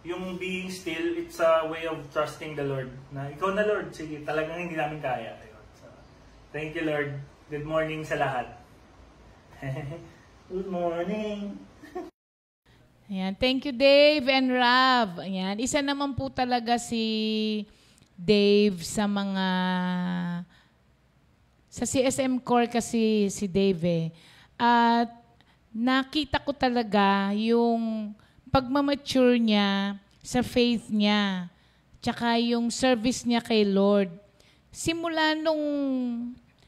[SPEAKER 6] yung being still, it's a way of trusting the Lord. Na ikaw na Lord, sige, talagang hindi namin kaya. So, thank you Lord. Good morning sa lahat. Good morning.
[SPEAKER 3] Ayan. Thank you, Dave and Rav. Ayan. Isa naman po talaga si Dave sa mga... Sa CSM Core kasi si Dave eh. At nakita ko talaga yung pagmamature niya sa faith niya. Tsaka yung service niya kay Lord. Simula nung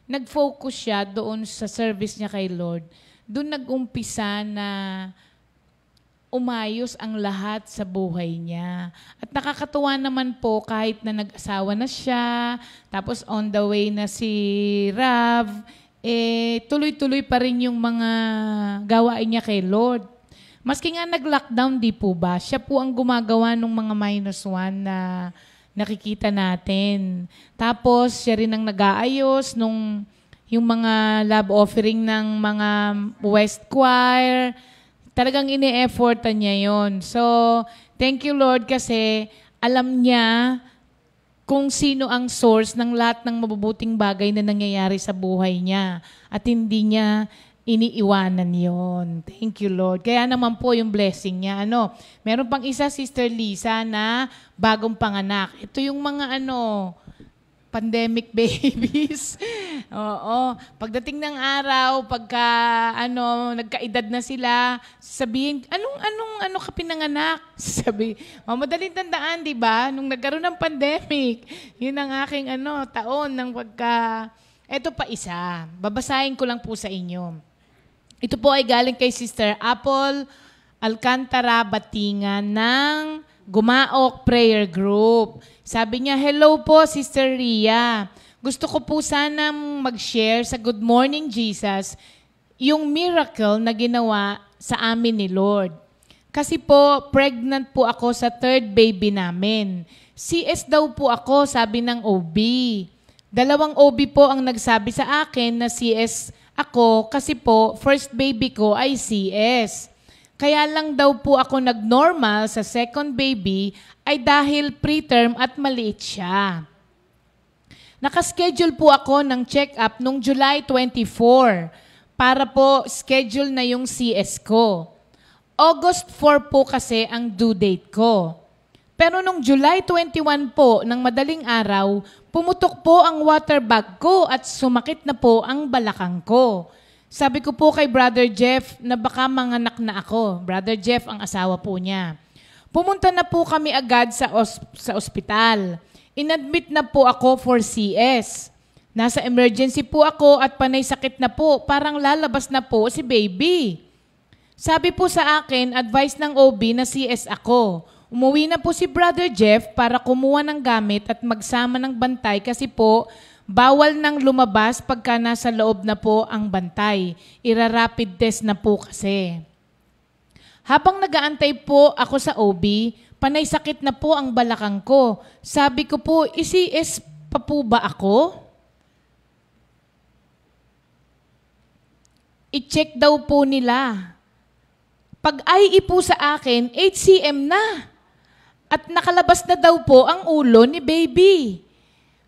[SPEAKER 3] nag-focus siya doon sa service niya kay Lord, doon nag-umpisa na umayos ang lahat sa buhay niya. At nakakatuwa naman po kahit na nag-asawa na siya, tapos on the way na si Rav, tuloy-tuloy pa rin yung mga gawain niya kay Lord. Maski nga nag-lockdown, di po ba? Siya po ang gumagawa ng mga -1 na nakikita natin. Tapos, siya rin ang nag-aayos nung yung mga love offering ng mga West Choir. Talagang ini-effortan niya yon. So, thank you Lord kasi alam niya kung sino ang source ng lahat ng mabubuting bagay na nangyayari sa buhay niya. At hindi niya iniiwanan yon. Thank you Lord. Kaya naman po yung blessing niya. Meron pang isa, Sister Lisa, na bagong panganak. Ito yung mga pandemic babies. Oo. Pagdating ng araw, pagka nagkaedad na sila, sabihin, ano ka pinanganak? Sabi, madaling tandaan, di ba? Nung nagkaroon ng pandemic, yun ang aking taon ng pagka... Ito pa isa. Babasahin ko lang po sa inyo. Ito po ay galing kay Sister Apple Alcantara Batingan ng Gumaok Prayer Group. Sabi niya, hello po, Sister Ria. Gusto ko po sanang mag-share sa Good Morning Jesus yung miracle na ginawa sa amin ni Lord. Kasi po, pregnant po ako sa 3rd baby namin. CS daw po ako, sabi ng OB. 2 OB po ang nagsabi sa akin na CS ako kasi po, first baby ko ay CS. Kaya lang daw po ako nag-normal sa 2nd baby ay dahil preterm at maliit siya. Nakaschedule po ako ng check-up noong July 24 para po schedule na yung CS ko. August 4 po kasi ang due date ko. Pero nung July 21 po, ng madaling araw, pumutok po ang water bag ko at sumakit na po ang balakang ko. Sabi ko po kay Brother Jeff na baka manganak na ako. Brother Jeff ang asawa po niya. Pumunta na po kami agad sa ospital. Inadmit na po ako for CS. Nasa emergency po ako at panay sakit na po. Parang lalabas na po si baby. Sabi po sa akin, advice ng OB na CS ako. Umuwi na po si Brother Jeff para kumuha ng gamit at magsama ng bantay kasi po, bawal nang lumabas pagka nasa loob na po ang bantay. Ira-rapid test na po kasi. Habang nagaantay po ako sa OB, panay sakit na po ang balakang ko. Sabi ko po, CS pa po ba ako? I-check daw po nila. Pag IE po sa akin, 8 cm na. At nakalabas na daw po ang ulo ni baby.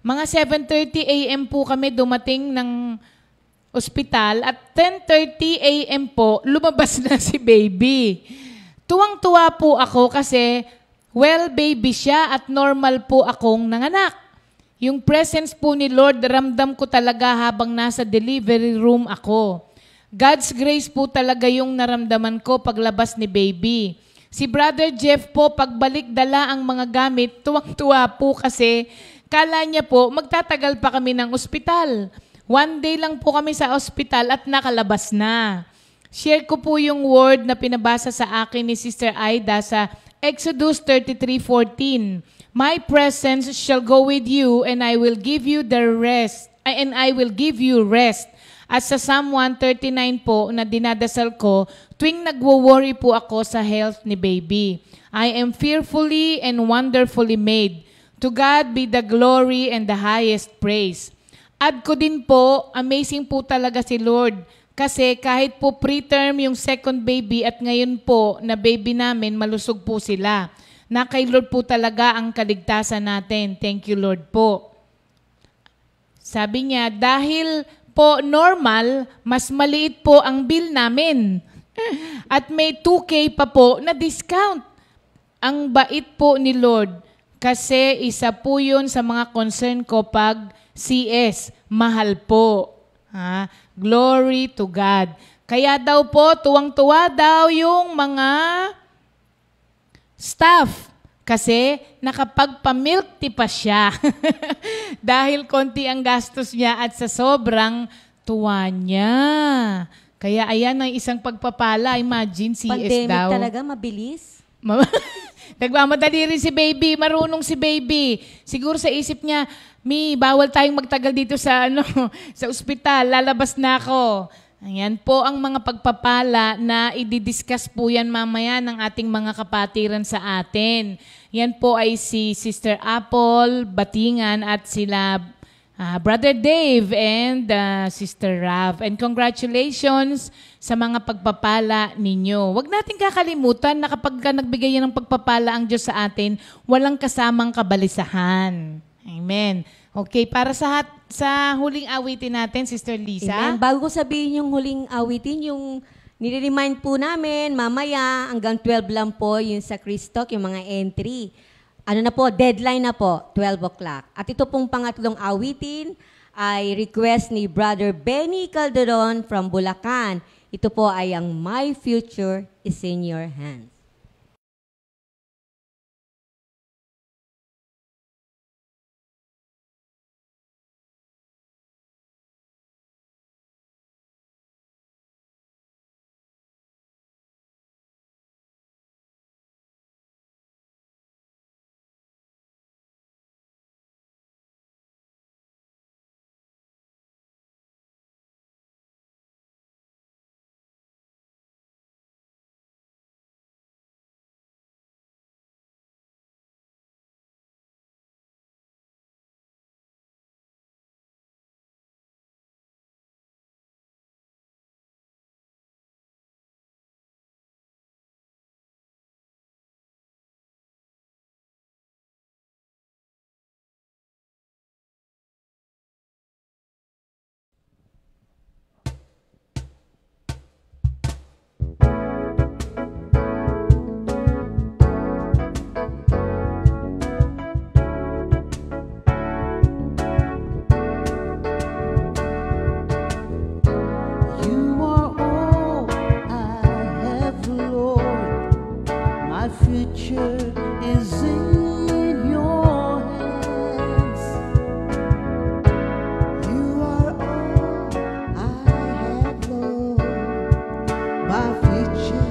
[SPEAKER 3] Mga 7:30 a.m. po kami dumating ng ospital at 10:30 a.m. po lumabas na si baby. Tuwang-tuwa po ako kasi, baby siya at normal po akong nanganak. Yung presence po ni Lord, ramdam ko talaga habang nasa delivery room ako. God's grace po talaga yung naramdaman ko paglabas ni baby. Si Brother Jeff po, pagbalik dala ang mga gamit, tuwang-tuwa po kasi kala niya po, magtatagal pa kami ng ospital. 1 day lang po kami sa ospital at nakalabas na. Share ko po yung word na pinabasa sa akin ni Sister Aida sa Exodus 33:14. My presence shall go with you and I will give you rest. At sa Psalm 139 po na dinadasal ko, tuwing nagwo-worry po ako sa health ni baby. I am fearfully and wonderfully made. To God be the glory and the highest praise. Add ko din po, amazing po talaga si Lord. Kasi kahit po preterm yung 2nd baby at ngayon po na baby namin, malusog po sila. Na kay Lord po talaga ang kaligtasan natin. Thank you Lord po. Sabi niya, dahil po normal, mas maliit po ang bill namin. At may 2K pa po na discount. Ang bait po ni Lord kasi isa po yun sa mga concern ko pag CS. Mahal po. Ha? Glory to God. Kaya daw po, tuwang-tuwa daw yung mga staff. Kasi nakapagpa-milk tea pa siya. Dahil konti ang gastos niya at sa sobrang tuwa niya. Kaya ayan ang isang pagpapala. Imagine, CS
[SPEAKER 4] Pandemic
[SPEAKER 3] daw.
[SPEAKER 4] talaga, mabilis.
[SPEAKER 3] Nagmamadali rin si baby. Marunong si baby. Siguro sa isip niya, bawal tayong magtagal dito sa, sa ospital. Lalabas na ako. Ayan po ang mga pagpapala na i-discuss po yan mamaya ng ating mga kapatiran sa atin. Yan po ay si Sister Apple, Batingan at sila Brother Dave and Sister Rav. And congratulations sa mga pagpapala ninyo. Huwag natin kakalimutan na kapag nagbigay yan ng pagpapala ang Diyos sa atin, walang kasamang kabalisahan. Amen. Okay, para sa huling awitin natin, Sister Lisa.
[SPEAKER 4] Amen. Bago ko sabihin yung huling awitin, yung nire-remind po namin, mamaya hanggang 12 lang po yung sa Christok, yung mga entry. Deadline na po, 12 o'clock. At ito pong pangatlong awitin ay request ni Brother Benny Calderon from Bulacan. Ito po ay ang My Future is in Your Hands.
[SPEAKER 2] Future is in your hands. You are all I have, Lord. My future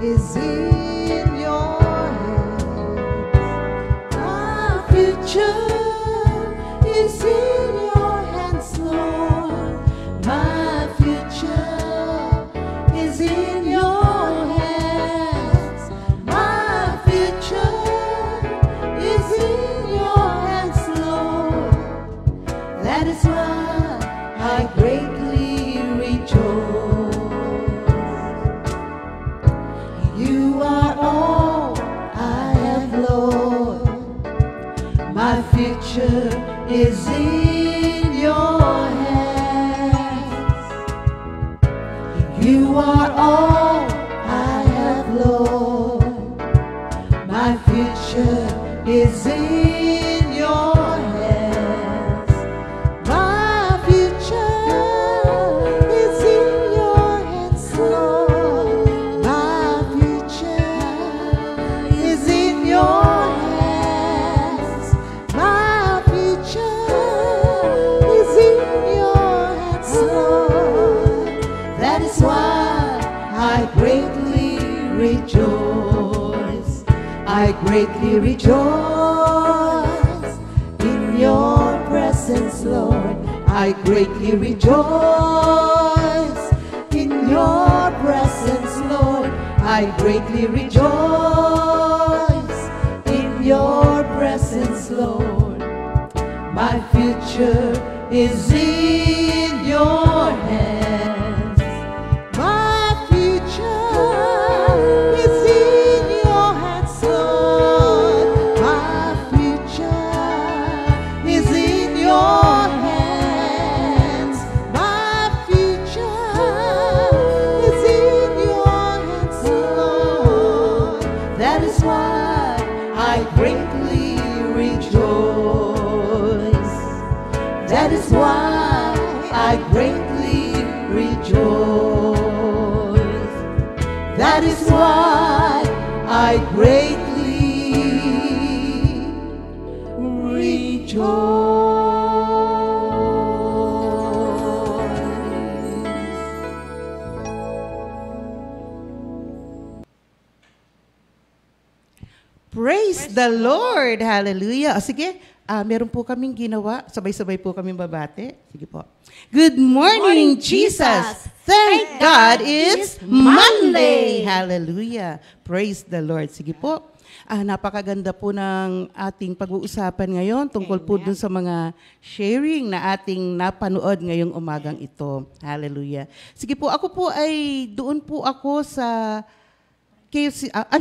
[SPEAKER 2] is in your hands. My future is in your hands, Lord. My future is in your is in your hands. You are all I have, Lord. My future is in your hands. My future is in your hands, Lord. My future is in your I greatly rejoice in your presence, Lord. I greatly rejoice in your presence, Lord. I greatly rejoice in your presence, Lord. My future is in your hands. My future is in your hands, Lord. My future is in your hands. My That is why I greatly rejoice. That is why I greatly rejoice.
[SPEAKER 8] Praise the Lord! Hallelujah! O sige, meron po kaming ginawa. Sabay-sabay po kaming babate. Sige po. Good morning, Jesus! Thank God it's Monday! Hallelujah! Praise the Lord. Sige po. Napakaganda po ng ating pag-uusapan ngayon tungkol po dun sa mga sharing na ating napanood ngayong umagang ito. Hallelujah. Sige po, ako po ay doon po ako sa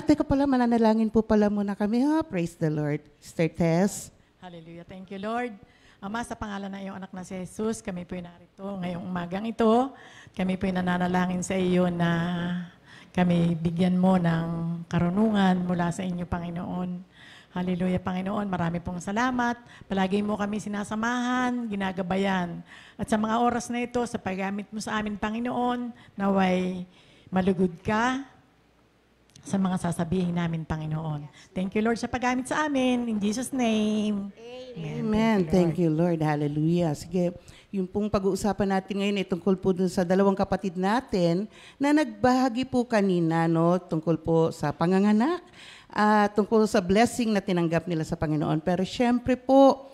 [SPEAKER 8] teka pala, mananalangin po pala muna kami. Praise the Lord. Sister Tess.
[SPEAKER 9] Hallelujah. Thank you, Lord. Ama, sa pangalan ng iyong anak na si Jesus, kami po'y narito ngayong umagang ito. Kami po'y nananalangin sa iyo na kami bigyan mo ng karunungan mula sa inyo, Panginoon. Hallelujah, Panginoon. Marami pong salamat. Palagi mo kami sinasamahan, ginagabayan. At sa mga oras na ito, sa paggamit mo sa amin, Panginoon, naway malugod ka sa mga sasabihin namin, Panginoon. Thank you, Lord, sa paggamit sa amin. In Jesus' name.
[SPEAKER 8] Amen. Thank you, Lord. Hallelujah. Sige, yung pong pag-uusapan natin ngayon ay tungkol po dun sa dalawang kapatid natin na nagbahagi po kanina, no, tungkol po sa panganganak, tungkol sa blessing na tinanggap nila sa Panginoon. Pero syempre po,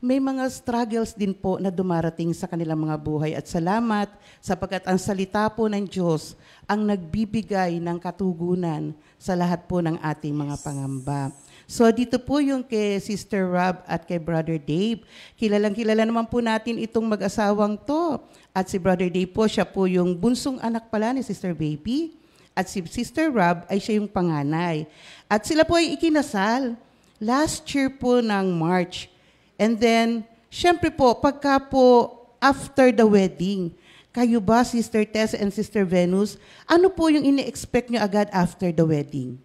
[SPEAKER 8] may mga struggles din po na dumarating sa kanilang mga buhay. At salamat sapagkat ang salita po ng Diyos ang nagbibigay ng katugunan sa lahat po ng ating mga pangamba. So dito po yung kay Sister Rob at kay Brother Dave. Kilalang-kilala naman po natin itong mag-asawang to. At si Brother Dave po, siya po yung bunsong anak pala ni Sister Baby. At si Sister Rob ay siya yung panganay. At sila po ay ikinasal last year po ng March. And then, syempre po, pagka po after the wedding, kayo ba, Sister Tess and Sister Venus, ano po yung ini-expect nyo agad after the wedding?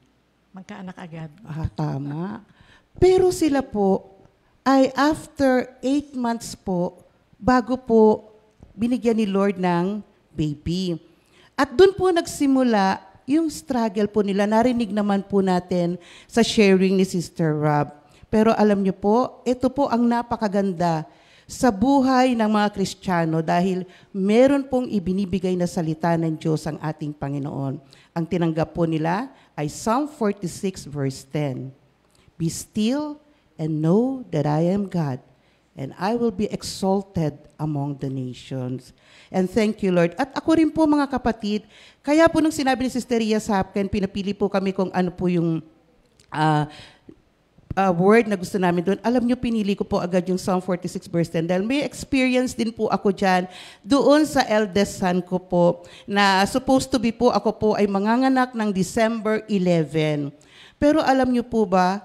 [SPEAKER 9] Magkaanak agad.
[SPEAKER 8] Tama. Pero sila po, ay after 8 months po, bago po binigyan ni Lord ng baby. At doon po nagsimula yung struggle po nila. Narinig naman po natin sa sharing ni Sister Rob. Pero alam niyo po, ito po ang napakaganda sa buhay ng mga Kristiyano dahil meron pong ibinibigay na salita ng Diyos ang ating Panginoon. Ang tinanggap po nila ay Psalm 46 verse 10. Be still and know that I am God, and I will be exalted among the nations. And thank you, Lord. At ako rin po, mga kapatid, kaya po nung sinabi ni Sister Ria Sapken, pinapili po kami kung ano po yung word na gusto namin doon. Alam nyo, pinili ko po agad yung Psalm 46 verse 10 dahil may experience din po ako dyan doon sa eldest son ko po na supposed to be po ako po ay manganganak ng December 11. Pero alam nyo po ba,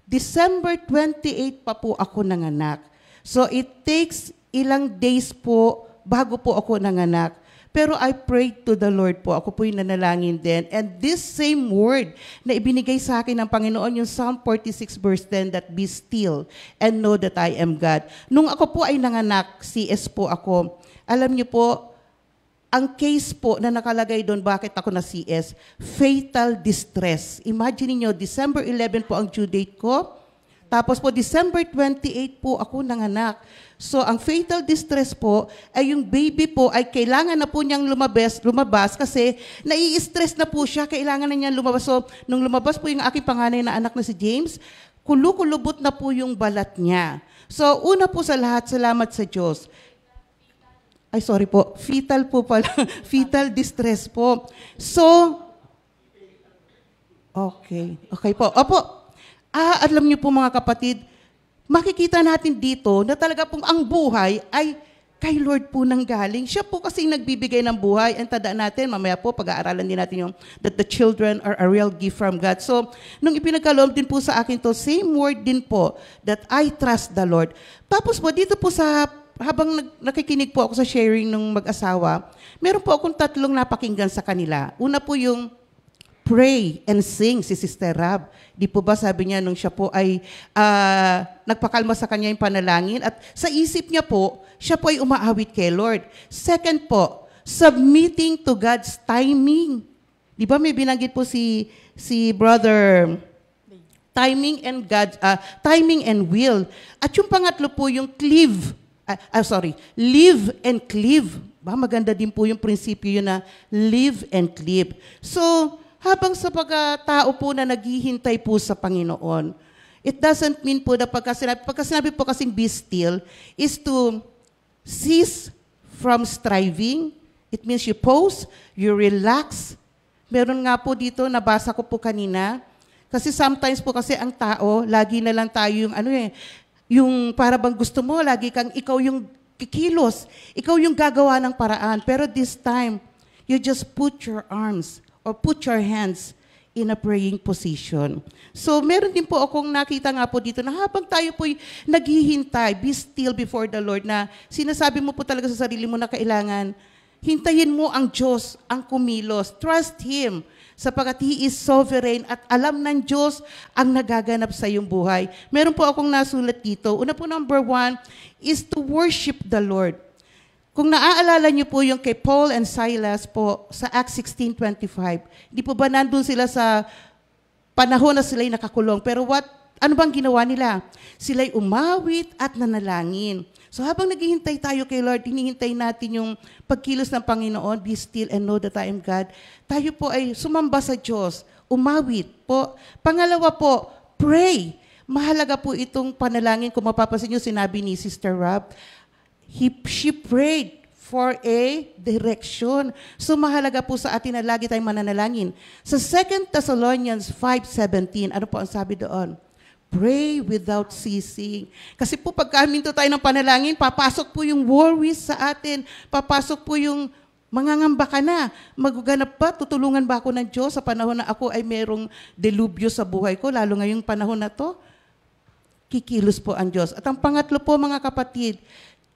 [SPEAKER 8] December 28 pa po ako nanganak. So it takes ilang days po bago po ako nanganak. Pero I prayed to the Lord po. Ako po yung nanalangin din. And this same word na ibinigay sa akin ng Panginoon, yung Psalm 46 verse 10, that be still and know that I am God. Nung ako po ay nanganak, CS po ako, alam niyo po, ang case po na nakalagay doon, bakit ako na CS, fatal distress. Imagine niyo, December 11 po ang due date ko. Tapos po, December 28 po ako nanganak. So, ang fatal distress po ay yung baby po ay kailangan na po niyang lumabas kasi nai-stress na po siya, kailangan na niyang lumabas. So, nung lumabas po yung aking panganay na anak na si James, kulukulubot na po yung balat niya. So, una po sa lahat, salamat sa Diyos. Ay, sorry po. Fetal po pala. Fetal distress po. So, okay. Okay po. Opo. Alam niyo po mga kapatid, makikita natin dito na talaga pong ang buhay ay kay Lord po nang galing. Siya po kasi nagbibigay ng buhay. And tandaan natin, mamaya po pag-aaralan din natin yung that the children are a real gift from God. So, nung ipinagkaloob din po sa akin to, same word din po, that I trust the Lord. Tapos po, dito po sa, habang nakikinig po ako sa sharing ng mag-asawa, meron po akong tatlong napakinggan sa kanila. Una po yung pray and sing si Sister Rab. Di po ba sabi niya nung siya po ay nagpakalma sa kanya yung panalangin at sa isip niya po, siya po ay umaawit kay Lord. Second po, submitting to God's timing. Di ba may binanggit po si Brother timing and will. At yung pangatlo po yung live and cleave. Ba, maganda din po yung prinsipyo yun na live and cleave. So, habang sa pagkatao po na naghihintay po sa Panginoon, it doesn't mean po na pagka sinabi po kasing be still is to cease from striving. It means you pause, you relax. Meron nga po dito, nabasa ko po kanina, kasi sometimes po kasi ang tao, lagi na lang tayo yung para bang gusto mo, lagi kang ikaw yung kikilos, ikaw yung gagawa ng paraan. Pero this time, you just put your arms or put your hands in a praying position. So meron din po akong nakita nga po dito na habang tayo po naghihintay, be still before the Lord, na sinasabi mo po talaga sa sarili mo na kailangan, hintayin mo ang Diyos, ang kumilos. Trust Him, sapagkat He is sovereign at alam ng Diyos ang nagaganap sa iyong buhay. Meron po akong nasulat dito. Una po, number 1 is to worship the Lord. Kung naaalala niyo po yung kay Paul and Silas po sa Acts 16:25, di po ba nandun sila sa panahon na sila'y nakakulong? Pero ano bang ginawa nila? Sila'y umawit at nanalangin. So habang naghihintay tayo kay Lord, hinihintay natin yung pagkilos ng Panginoon, be still and know that I am God. Tayo po ay sumamba sa Diyos, umawit po. Pangalawa po, pray. Mahalaga po itong panalangin. Kung mapapansin nyo, sinabi ni Sister Rob, she prayed for a direction. So mahalaga po sa atin na lagi tayong mananalangin. Sa 2 Thessalonians 5:17, ano po ang sabi doon? Pray without ceasing. Kasi po pagka huminto tayo ng panalangin, papasok po yung worries sa atin. Papasok po yung mangangamba ka na. Magaganap ba? Tutulungan ba ako ng Diyos sa panahon na ako ay merong delubyo sa buhay ko, lalo ngayong panahon na to? Kikilos po ang Diyos. At ang pangatlo po, mga kapatid,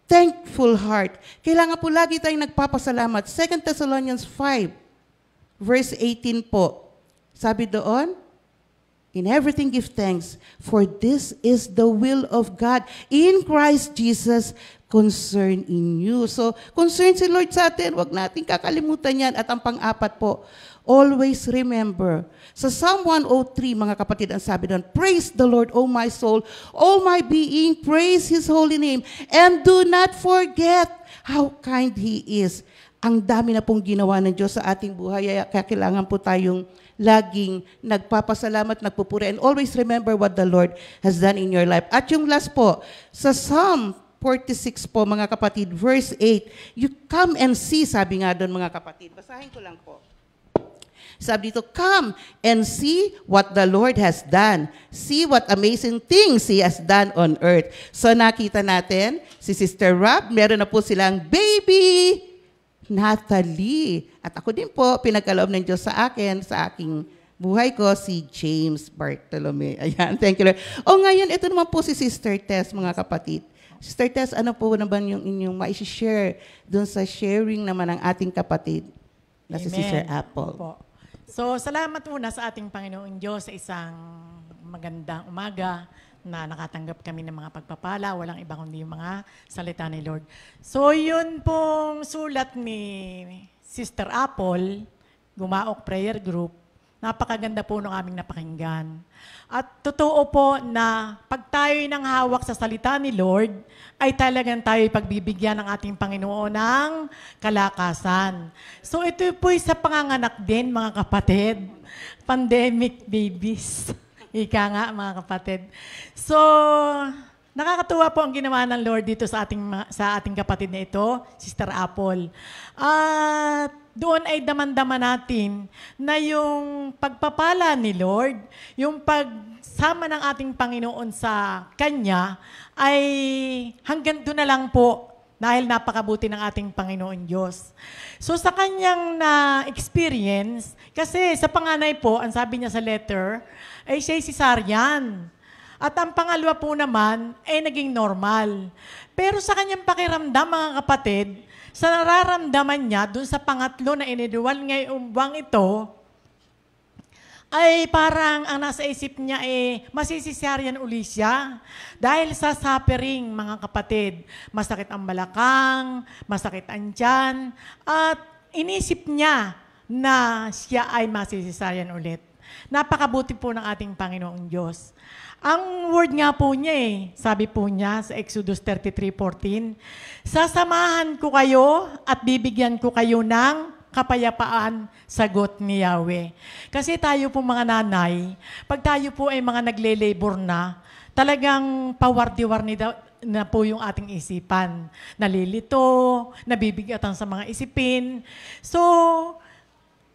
[SPEAKER 8] thankful heart. Kailangan po lagi tayong nagpapasalamat. 2 Thessalonians 5, verse 18 po. Sabi doon, in everything give thanks, for this is the will of God in Christ Jesus concerning you. So, concern si Lord sa atin. Huwag natin kakalimutan yan. At ang pang-apat po, always remember. Sa Psalm 103, mga kapatid, ang sabi doon, praise the Lord, O my soul, all my being, praise His holy name, and do not forget how kind He is. Ang dami na pong ginawa ng Diyos sa ating buhay, kaya kailangan po tayong laging nagpapasalamat, nagpupuri, and always remember what the Lord has done in your life. At yung last po, sa Psalm 46 po, mga kapatid, verse 8, you come and see, sabi nga doon, mga kapatid. Basahin ko lang po. Sabi dito, come and see what the Lord has done. See what amazing things He has done on earth. So nakita natin, si Sister Rob, meron na po silang baby, Natalie. At ako din po, pinagkaloob ng Diyos sa akin, sa aking buhay ko, si James Bartolome. Ayan, thank you Lord. O ngayon, ito naman po si Sister Tess, mga kapatid. Sister Tess, ano po naman yung inyong ma-share dun sa sharing naman ng ating kapatid na si Sister Apple?
[SPEAKER 9] Po. So, salamat muna sa ating Panginoon Diyos sa isang magandang umaga na nakatanggap kami ng mga pagpapala. Walang iba kundi yung mga salita ni Lord. So, yun pong sulat ni Sister Apple, Gumaok Prayer Group, napakaganda po ng aming napakinggan. At totoo po na pag tayo'y nang hawak sa salita ni Lord, ay talagang tayo'y pagbibigyan ng ating Panginoon ng kalakasan. So ito po'y sa panganganak din, mga kapatid. Pandemic babies. Ika nga, mga kapatid. So, nakakatuwa po ang ginawa ng Lord dito sa ating kapatid na ito, Sister Apple. At doon ay daman-daman natin na yung pagpapala ni Lord, yung pagsama ng ating Panginoon sa Kanya, ay hanggang doon na lang po dahil napakabuti ng ating Panginoon Diyos. So sa Kanyang na-experience, kasi sa panganay po, ang sabi niya sa letter, ay siya'y cesarean. At ang pangalawa po naman ay naging normal. Pero sa Kanyang pakiramdam, mga kapatid, sa nararamdaman niya, dun sa pangatlo na iniduwal ngayong buwang ito, ay parang ang nasa isip niya masisisaryan uli siya. Dahil sa suffering, mga kapatid, masakit ang balakang, masakit ang tiyan, at inisip niya na siya ay masisisaryan ulit. Napakabuti po ng ating Panginoong Diyos. Ang word nga po niya sabi po niya sa Exodus 33:14, sasamahan ko kayo at bibigyan ko kayo ng kapayapaan, sagot ni Yahweh. Kasi tayo po mga nanay, pag tayo po ay mga nagle-labor na, talagang pawardi-warni na po yung ating isipan. Nalilito, nabibigatan sa mga isipin. So,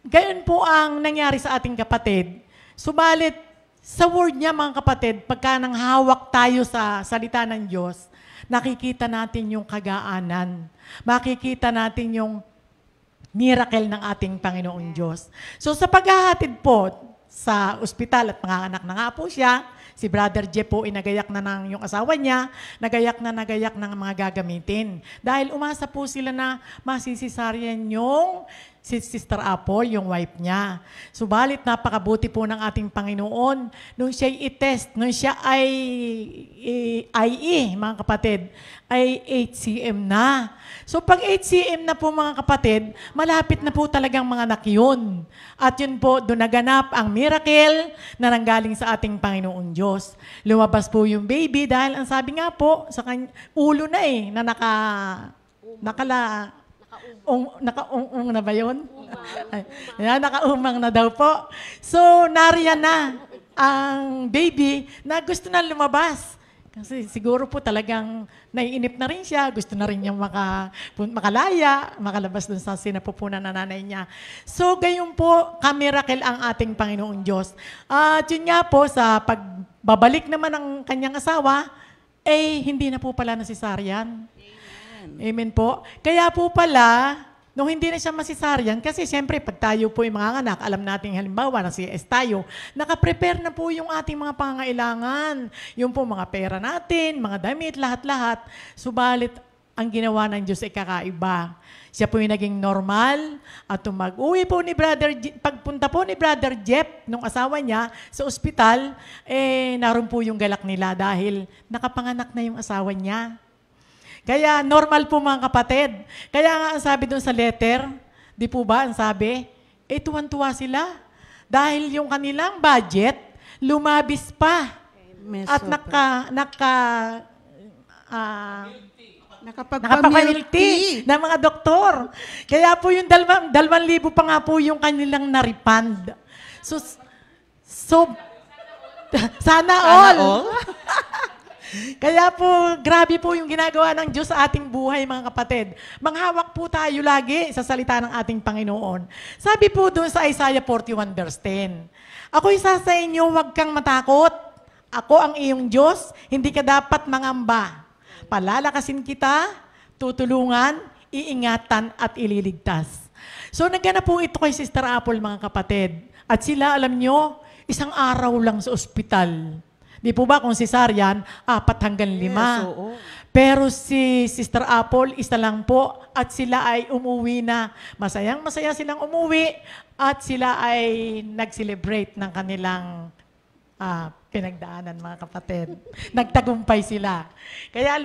[SPEAKER 9] gayon po ang nangyari sa ating kapatid. Subalit, sa word niya mga kapatid, pagka nang hawak tayo sa salita ng Diyos, nakikita natin yung kagaanan. Makikita natin yung miracle ng ating Panginoong Diyos. So sa paghahatid po sa ospital at mga anak na nga po siya, si Brother Jeff po nagayak na ng yung asawa niya, nagayak ng mga gagamitin. Dahil umasa po sila na masisisaryan yung si Sister Apple, yung wife niya. Subalit napakabuti po ng ating Panginoon nung siya i-test, nung siya ay IE, mga kapatid, ay 8cm na. So pag 8cm na po mga kapatid, malapit na po talagang mga anak yun. At yun po, doon naganap ang miracle na nanggaling sa ating Panginoong Diyos. Lumabas po yung baby dahil ang sabi nga po, sa ulo na na nakaumang na ba yun? Nakaumang na daw po. So, nariyan na ang baby na gusto na lumabas. Kasi siguro po talagang naiinip na rin siya, gusto na rin niyang makalaya, makalabas dun sa sinapupunan na nanay niya. So, gayon po, kamirakel ang ating Panginoong Diyos. At yun nga po, sa pagbabalik naman ng kanyang asawa, hindi na po pala nasisaryan. Amen po. Kaya po pala, nung hindi na siya masisaryan, kasi siyempre, pag tayo po yung mga anak, alam natin halimbawa na CS tayo, nakaprepare na po yung ating mga pangangailangan. Yung po mga pera natin, mga damit, lahat-lahat. Subalit, ang ginawa ng Diyos ay kakaiba. Siya po yung naging normal at mag-uwi po ni pagpunta po ni Brother Jeff, nung asawa niya, sa ospital, naroon po yung galak nila dahil nakapanganak na yung asawa niya. Kaya normal po mga kapatid. Kaya nga ang sabi doon sa letter, di po ba ang sabi? Tuwan-tuwa sila. Dahil yung kanilang budget, lumabis pa. At nakapamilti ng mga doktor. Kaya po yung 2,000 pa nga po yung kanilang na-refund. So sana all. Kaya po, grabe po yung ginagawa ng Diyos sa ating buhay, mga kapatid. Manghawak po tayo lagi sa salita ng ating Panginoon. Sabi po doon sa Isaiah 41 verse 10, ako'y sa inyo, huwag kang matakot. Ako ang iyong Diyos, hindi ka dapat mangamba. Palalakasin kita, tutulungan, iingatan at ililigtas. So nagganap po ito kay Sister Apple, mga kapatid. At sila, alam nyo, isang araw lang sa ospital. Di po ba kung cesarean, 4 hanggang 5. Yes, pero si Sister Apple, isa lang po at sila ay umuwi na. Masayang-masaya silang umuwi at sila ay nag-celebrate ng kanilang pinagdaanan, mga kapatid. Nagtagumpay sila. Kaya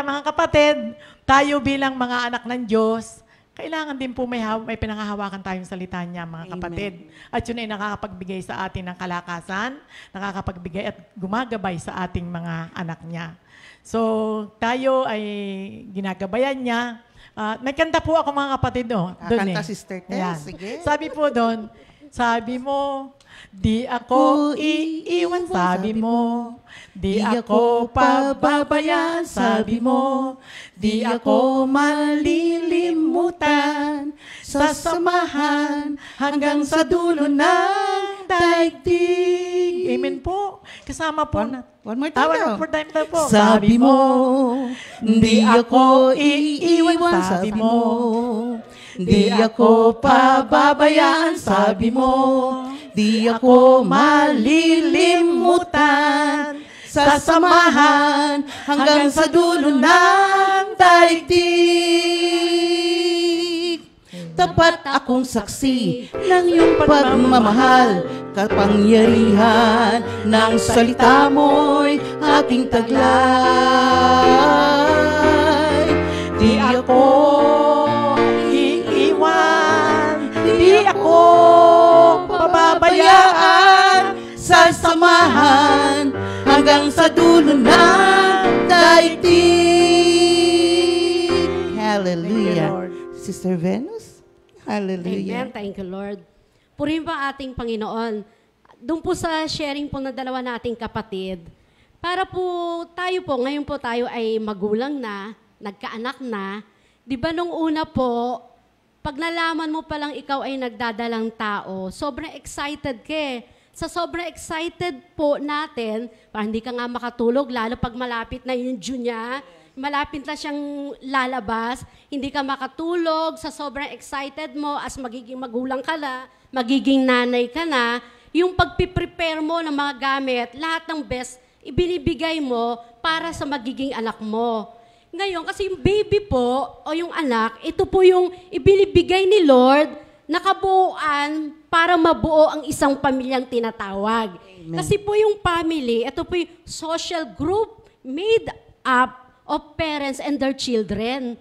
[SPEAKER 9] mga kapatid, tayo bilang mga anak ng Diyos, kailangan din po may pinangahawakan tayong salita niya, mga kapatid. At yun ay nakakapagbigay sa atin ng kalakasan, nakakapagbigay at gumagabay sa ating mga anak niya. So, tayo ay ginagabayan niya. May kanta po ako, mga kapatid,
[SPEAKER 8] Kanta, Sister Tess. Sige.
[SPEAKER 9] Sabi po doon, sabi mo, di ako iiwan, sabi mo. Di ako pababayaan, sabi mo. Di ako malilimutan. Sasamahan hanggang sa dulo ng daigdig. Amen po. Kasama po.
[SPEAKER 8] One more time.
[SPEAKER 9] Po.
[SPEAKER 8] Sabi mo, di ako iiwan, sabi mo. Di ako pababayaan, sabi mo. Di ako malilimutan. Sasamahan hanggang sa dulo ng daigdig. dapat akong saksi ng iyong pagmamahal, kapangyarihan ng salita mo'y aking taglay. Di ako iiwan, di ako pababayaan, sasamahan hanggang sa dulo ng daigdig. Hallelujah. Sister Venus? Hallelujah.
[SPEAKER 10] Amen. Thank you, Lord. Purihin pa ating Panginoon. Doon po sa sharing po na dalawa nating kapatid, para po tayo po, ngayon po tayo ay magulang na, nagkaanak na. Di ba nung una po, pag nalaman mo palang ikaw ay nagdadalang tao, sobrang excited ka eh. Sa sobrang excited po natin, parang hindi ka nga makatulog, lalo pag malapit na yung June niya, malapit na siyang lalabas, hindi ka makatulog, sa sobrang excited mo, as magiging magulang ka na, magiging nanay ka na, yung pagpiprepare mo ng mga gamit, lahat ng best, ibinibigay mo para sa magiging anak mo. Ngayon, kasi yung baby po, o yung anak, ito po yung ibinibigay ni Lord, nakabuuan para mabuo ang isang pamilyang tinatawag.
[SPEAKER 8] Amen.
[SPEAKER 10] Kasi po yung family, ito po yung social group made up of parents and their children.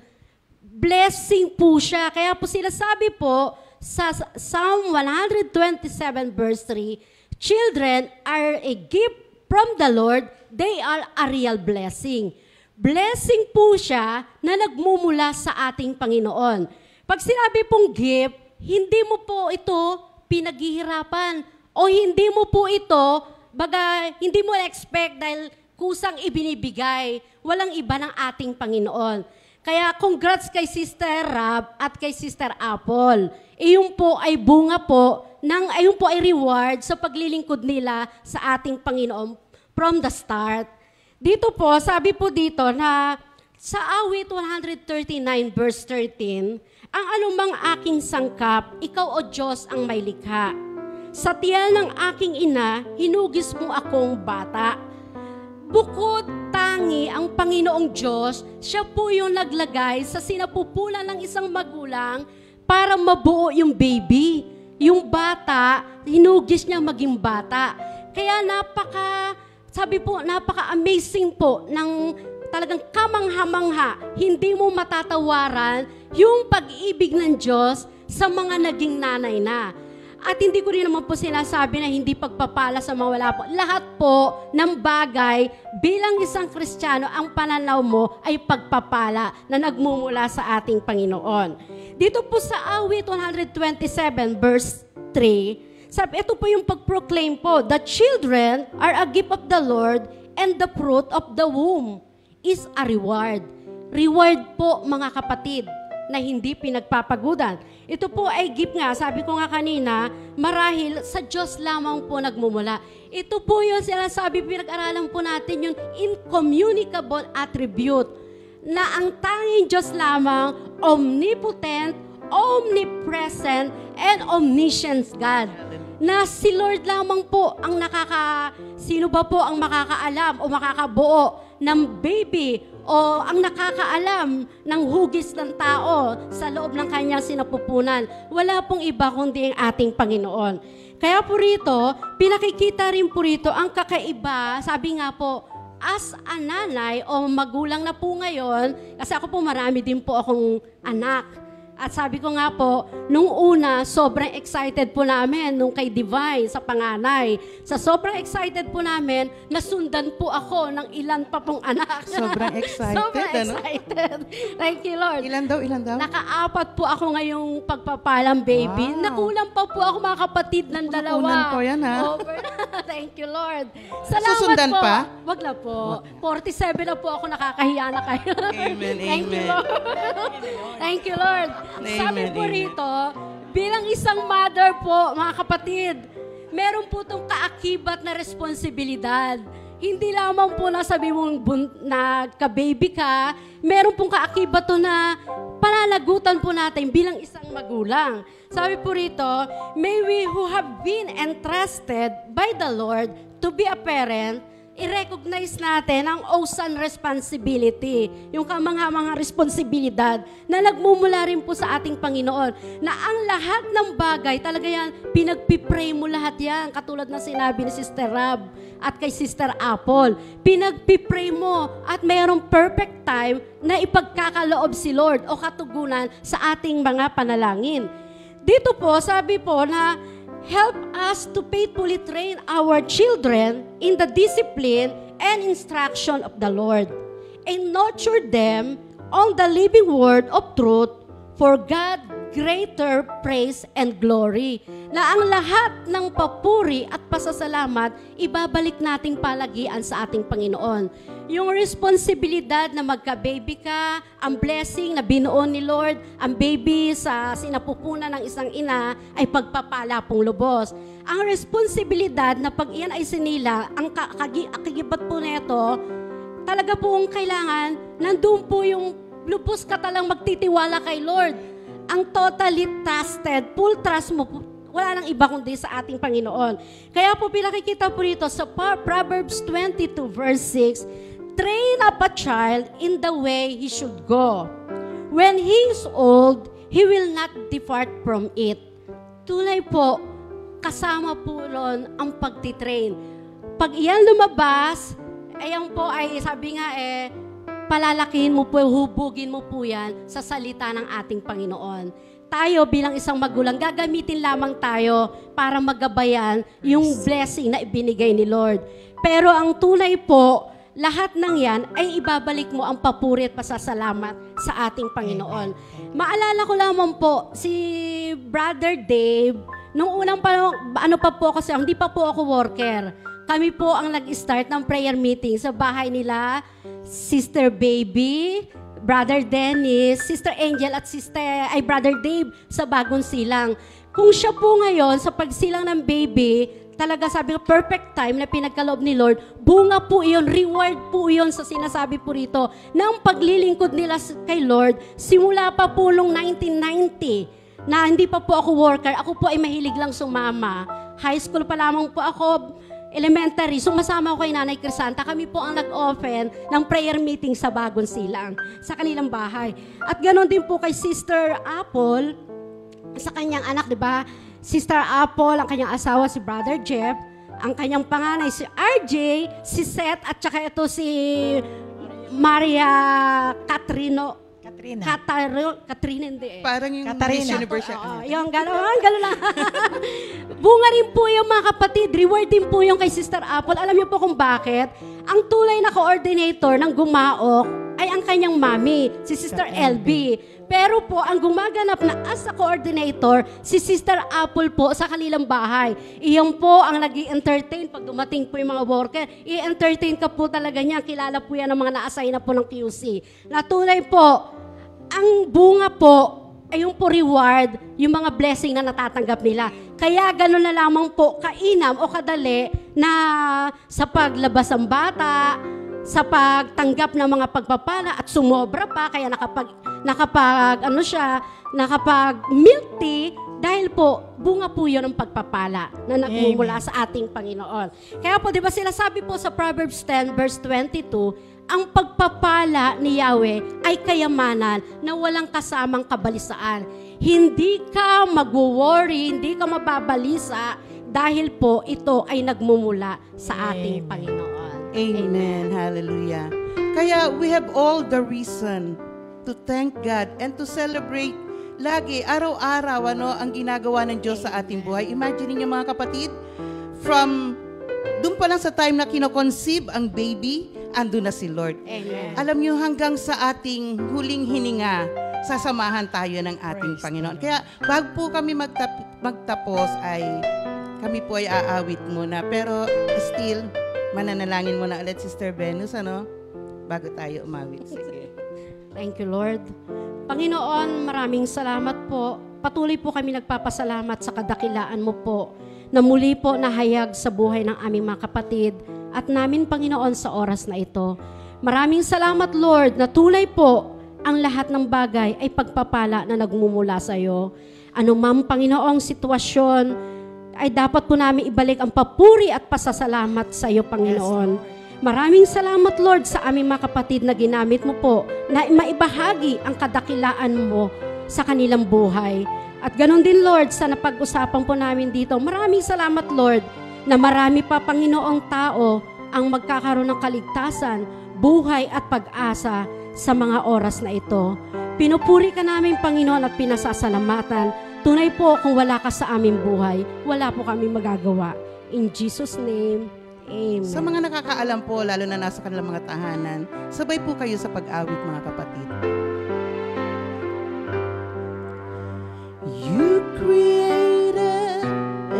[SPEAKER 10] Blessing po siya. Kaya po sila sabi po sa Psalm 127 verse 3, children are a gift from the Lord, they are a real blessing. Blessing po siya na nagmumula sa ating Panginoon. Pag sinabi pong gift, hindi mo po ito pinaghihirapan o hindi mo po ito, hindi mo expect dahil kusang ibinibigay. Walang iba ng ating Panginoon. Kaya congrats kay Sister Rab at kay Sister Apple. Iyon po ay bunga po, iyon po ay reward sa paglilingkod nila sa ating Panginoon from the start. Dito po, sabi po dito na sa awit 139 verse 13, ang anumang aking sangkap, ikaw o Diyos ang may likha. Sa tiyan ng aking ina, hinugis mo akong bata. Bukod tangi ang Panginoong Diyos, siya po yung naglagay sa sinapupunan ng isang magulang para mabuo yung baby. Yung bata, hinugis niya maging bata. Kaya napaka-amazing po ng talagang kamangha-mangha, hindi mo matatawaran yung pag-ibig ng Diyos sa mga naging nanay na. At hindi ko rin naman po sinasabi na hindi pagpapala sa mga wala po. Lahat po ng bagay bilang isang Kristiyano, ang pananaw mo ay pagpapala na nagmumula sa ating Panginoon. Dito po sa awit 127 verse 3, sabi, ito po yung pag-proclaim po, the children are a gift of the Lord and the fruit of the womb is a reward. Reward po mga kapatid na hindi pinagpapagudan. Ito po ay gift nga, sabi ko nga kanina, marahil sa Diyos lamang po nagmumula. Ito po yung sinasabi, pinag-aralan po natin yung incommunicable attribute na ang tanging Diyos lamang, omnipotent, omnipresent, and omniscient God. Na si Lord lamang po ang sino ba po ang makakaalam o makakabuo ng baby o ang nakakaalam ng hugis ng tao sa loob ng kanyang sinapupunan. Wala pong iba kundi ang ating Panginoon. Kaya po rito, pinakikita rin po rito ang kakaiba, sabi nga po, as a nanay o magulang na po ngayon, kasi ako po marami din po akong anak. At sabi ko nga po, nung una, sobrang excited po namin nung kay Divine sa panganay. Sa sobrang excited po namin, nasundan po ako ng ilan pa pong anak.
[SPEAKER 8] Sobrang excited,
[SPEAKER 10] Sobrang excited. Thank you, Lord.
[SPEAKER 8] Ilan daw?
[SPEAKER 10] Nakaapat po ako ngayong pagpapalang baby.
[SPEAKER 8] Wow.
[SPEAKER 10] Nakulang pa po ako mga kapatid ng dalawa.
[SPEAKER 8] Nakunan po yan, ha?
[SPEAKER 10] Thank you, Lord. Salamat
[SPEAKER 8] Susundan
[SPEAKER 10] po.
[SPEAKER 8] pa?
[SPEAKER 10] Wag na po. 47 na po ako, nakakahiya na kayo.
[SPEAKER 8] Amen,
[SPEAKER 10] Thank you,
[SPEAKER 8] amen.
[SPEAKER 10] Lord. Thank you, Lord.
[SPEAKER 8] Amen,
[SPEAKER 10] Sabi po
[SPEAKER 8] amen.
[SPEAKER 10] rito, bilang isang mother po, mga kapatid, meron po itong kaakibat na responsibilidad. Hindi lamang po nasabi mong nagka-baby ka, meron pong kaakibat to na pananagutan po natin bilang isang magulang. Sabi po rito, may we who have been entrusted by the Lord to be a parent, i-recognize natin ang ocean responsibility, yung kamangha-mga responsibilidad na nagmumula rin po sa ating Panginoon, na ang lahat ng bagay, talaga yan, pinagpipray mo lahat yan, katulad na sinabi ni Sister Rab at kay Sister Apple. Pinagpipray mo at mayroong perfect time na ipagkakaloob si Lord o katugunan sa ating mga panalangin. Dito po, sabi po na, help us to faithfully train our children in the discipline and instruction of the Lord, and nurture them on the living word of truth for God greater praise and glory. Na ang lahat ng papuri at pasasalamat, ibabalik nating palagian sa ating Panginoon. Yung responsibilidad na magka-baby ka, ang blessing na binuon ni Lord, ang baby sa sinapupunan ng isang ina ay pagpapala pong lubos. Ang responsibilidad na pag iyan ay sinila, ang kagibat po nito, talaga pong kailangan, nandun po yung lubos ka talang magtitiwala kay Lord. Ang totally trusted, full trust mo, wala nang iba kundi sa ating Panginoon. Kaya po pinakikita po dito sa Proverbs 22 verse 6, train up a child in the way he should go. When he is old, he will not depart from it. Tunay po, kasama po ron ang pagtitrain. Pag iyan lumabas, ayan po ay sabi nga palalakihin mo po, hubugin mo po yan sa salita ng ating Panginoon. Tayo bilang isang magulang, gagamitin lamang tayo para magabayan yung blessing na ibinigay ni Lord. Pero ang tunay po, lahat ng yan ay ibabalik mo ang papuri at pasasalamat sa ating Panginoon. Maalala ko lamang po, si Brother Dave, nung unang pa po ako siya, hindi pa po ako worker. Kami po ang nag-start ng prayer meeting sa bahay nila, Sister Baby, Brother Dennis, Sister Angel at Brother Dave sa Bagong Silang. Kung siya po ngayon sa pagsilang ng baby, talaga sabi ko, perfect time na pinagkaloob ni Lord, bunga po iyon, reward po iyon sa sinasabi po rito ng paglilingkod nila kay Lord, simula pa po noong 1990, na hindi pa po ako worker, ako po ay mahilig lang sumama. High school pa lamang po ako, elementary, sumasama ako kay Nanay Crisanta. Kami po ang nag-open ng prayer meeting sa Bagong Silang, sa kanilang bahay. At ganoon din po kay Sister Apple, sa kanyang anak, di ba? Sister Apple, ang kanyang asawa si Brother Jeff, ang kanyang panganay si RJ, si Seth, at saka ito si Maria Katrina, hindi eh.
[SPEAKER 8] Parang yung Miss Universe.
[SPEAKER 10] Yung gano'n lang. Bunga rin po yung mga kapatid. Reward din po yung kay Sister Apple. Alam niyo po kung bakit? Ang tulay na coordinator ng Gumaok ay ang kanyang mami, si Sister LB. Pero po, ang gumaganap na as a coordinator, si Sister Apple po sa kanilang bahay. Iyon po ang nag-i-entertain pag dumating po yung mga worker. I-entertain ka po talaga niya. Kilala po yan ng mga na-assign na po ng QC. Natunay po, ang bunga po ay yung po reward, yung mga blessing na natatanggap nila. Kaya gano'n na lamang po kainam o kadali na sa paglabas ng bata, sa pagtanggap ng mga pagpapala at sumobra pa, kaya nakapag milk tea, dahil po, bunga po yun ng pagpapala na nagmumula sa ating Panginoon. Kaya po, di ba sila sabi po sa Proverbs 10 verse 22, ang pagpapala ni Yahweh ay kayamanan na walang kasamang kabalisaan. Hindi ka mag-worry, hindi ka mababalisa dahil po ito ay nagmumula sa ating Panginoon.
[SPEAKER 8] Amen. Hallelujah. Kaya we have all the reason to thank God and to celebrate lagi, araw-araw, ang ginagawa ng Diyos sa ating buhay. Imagine niyo mga kapatid, from doon pa lang sa time na kinoconceive ang baby, andun na si Lord.
[SPEAKER 10] Amen.
[SPEAKER 8] Alam niyo, hanggang sa ating huling hininga, sasamahan tayo ng ating Panginoon. Kaya bago po kami magtapos ay kami po ay aawit muna. Pero still, mananalangin muna ulit, Sister Venus, bago tayo umawit. Sige.
[SPEAKER 10] Thank you, Lord. Panginoon, maraming salamat po. Patuloy po kami nagpapasalamat sa kadakilaan mo po na muli po nahayag sa buhay ng aming mga kapatid at namin, Panginoon, sa oras na ito. Maraming salamat, Lord, na tunay po ang lahat ng bagay ay pagpapala na nagmumula sa iyo. Ano man, Panginoong sitwasyon, ay dapat po namin ibalik ang papuri at pasasalamat sa iyo, Panginoon. Maraming salamat, Lord, sa aming mga kapatid na ginamit mo po na maibahagi ang kadakilaan mo sa kanilang buhay. At ganon din, Lord, sa napag-usapan po namin dito. Maraming salamat, Lord, na marami pa, Panginoong tao ang magkakaroon ng kaligtasan, buhay at pag-asa sa mga oras na ito. Pinupuri ka namin, Panginoon, at pinasasalamatan. Tunay po, kung wala ka sa aming buhay, wala po kami magagawa. In Jesus' name, amen.
[SPEAKER 8] Sa mga nakakaalam po, lalo na nasa kanilang mga tahanan, sabay po kayo sa pag-awit, mga kapatid.
[SPEAKER 2] You created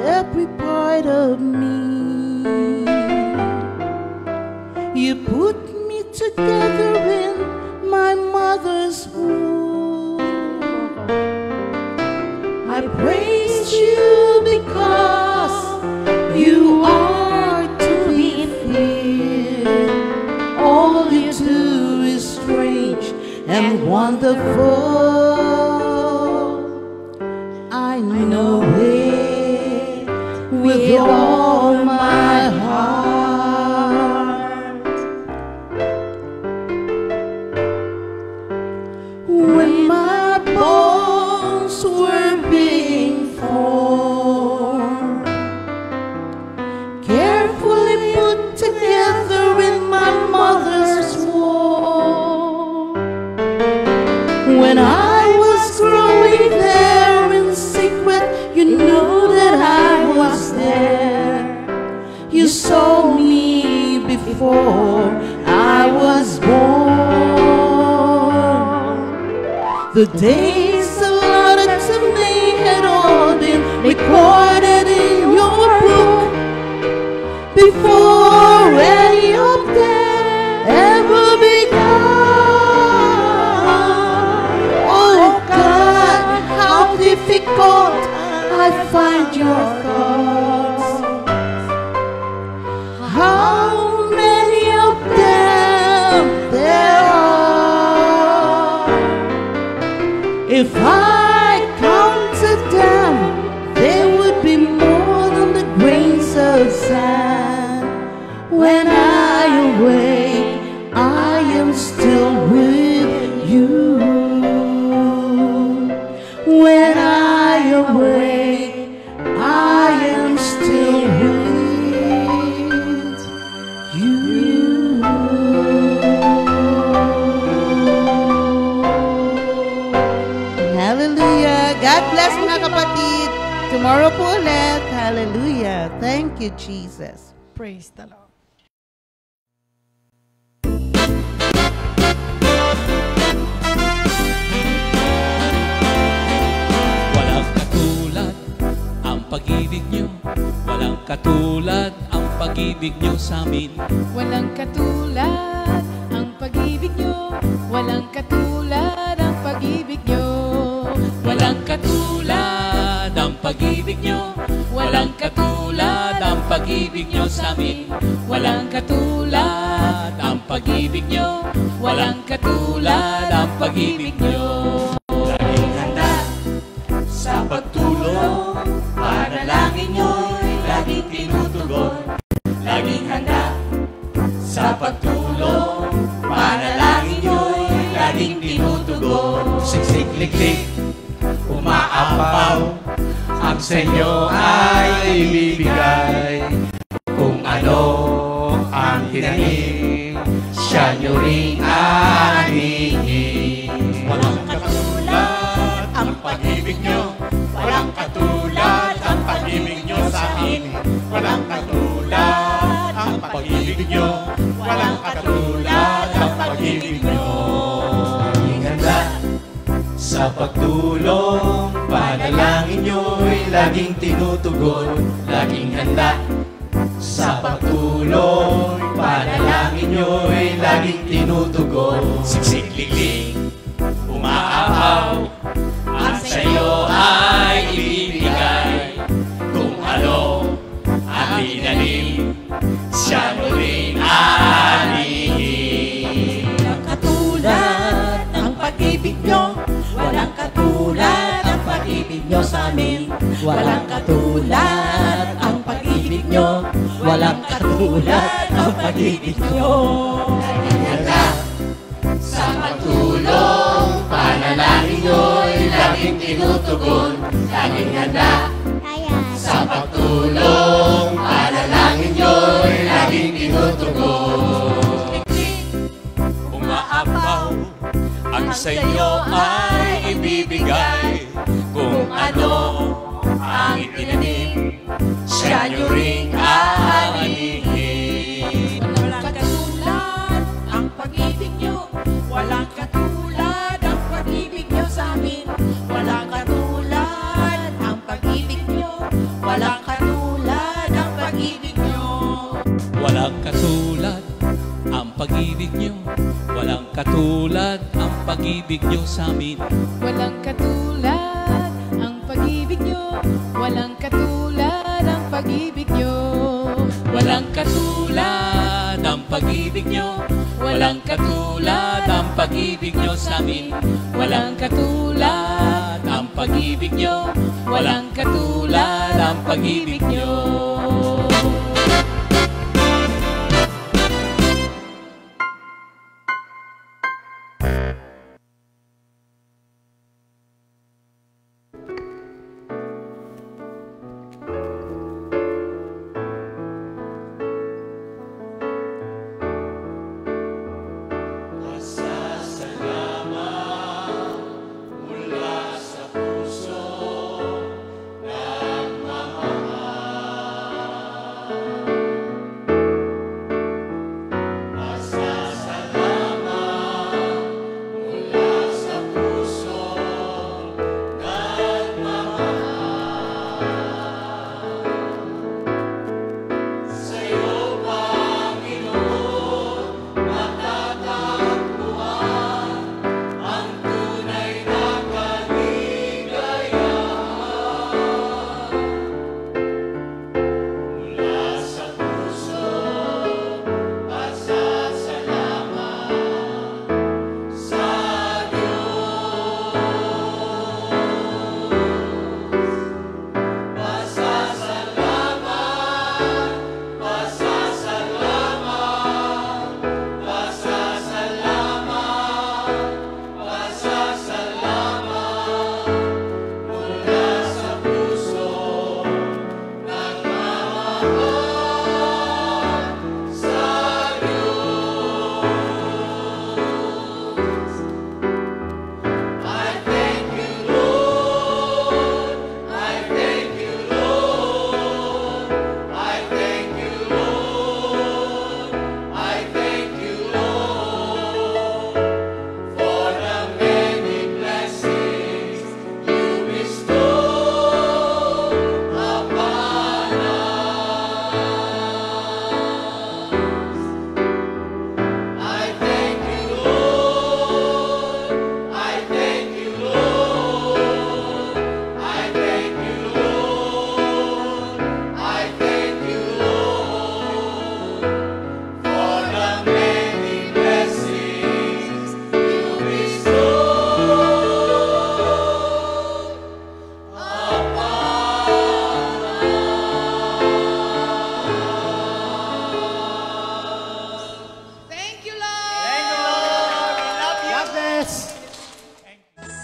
[SPEAKER 2] every part of me. You put me together in my mother's womb. I praise you because you are to be feared. All you do is strange and wonderful. I know it with all my heart. When my bones were being formed, carefully put together in my mother's womb, when I was growing there in secret, you knew that I was there. You saw me before I was born. The days allotted to me had all been recorded in your book before any of them ever began. Oh God, how difficult I find your thoughts. How many of them there are? If I counted them, they would be more than the grains of sand. When I awake, I am still with you. When I awake, I am still with you.
[SPEAKER 8] Hallelujah. God bless, mga kapatid. Tomorrow po ulit. Hallelujah. Thank you, Jesus.
[SPEAKER 9] Praise the Lord.
[SPEAKER 11] Walang katulad ang pag-ibig niyo. Walang katulad ang pag-ibig niyo sa amin.
[SPEAKER 3] Walang katulad ang pag-ibig nyo. Walang katulad ang pag-ibig nyo.
[SPEAKER 11] Walang katulad ang pag-ibig niyo. Walang katulad ang pag-ibig niyo sa amin. Walang katulad ang pag-ibig niyo. Walang katulad ang pag-ibig niyo. Laging handa sa pagtulong, panalangin niyo'y laging tinutugon. Laging handa sa pagtulong, panalangin niyo'y laging tinutugon. Siksik-liklik, umaapaw, ang sa inyo ay ibibigay. Kung ano ang tinanim, siya nyo ring anihin. Walang katulad ang pag-ibig nyo. Walang katulad ang pag-ibig nyo sa amin. Walang katulad ang pag-ibig nyo. Walang katulad ang pag-ibig nyo. Laging handa sa pagtulong, panalangin nyo'y laging tinutugon. Laging handa sa pagtulong, panalangin nyo'y laging tinutugon. Siksik-liklik, umaapaw, ang sa'yo ay ibibigay. Kung ano ang tinanim, siya mo rin anihin.
[SPEAKER 2] Walang katulad ang pag-ibig nyo. Walang katulad ang pag-ibig nyo sa amin. Walang katulad ang pag-ibig nyo.
[SPEAKER 11] walang katulad ang pag-ibig nyo. Handa sa pagtulong, panalangin nyo'y laging tinutugon. Laging handa sa pagtulong, panalangin nyo'y laging tinutugon. Umaapaw ang sa inyo ay ibibigay. Kung ano ang itinanim, siya nyo ring aanihin.
[SPEAKER 12] Walang katulad ang pag-ibig nyo, walang katulad ang pag-ibig nyo sa amin. Walang katulad ang pag-ibig nyo, walang katulad ang pag-ibig nyo.
[SPEAKER 11] Walang katulad ang pag-ibig nyo, walang katulad ang pag-ibig nyo sa amin.
[SPEAKER 3] Walang katulad ang pag-ibig nyo, walang katulad ang pag-ibig nyo.
[SPEAKER 11] Walang katulad ang pag-ibig nyo, walang katulad ang pag-ibig nyo sa amin. Walang katulad ang pag-ibig nyo, walang katulad ang pag-ibig nyo.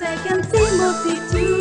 [SPEAKER 1] Second Timothy 2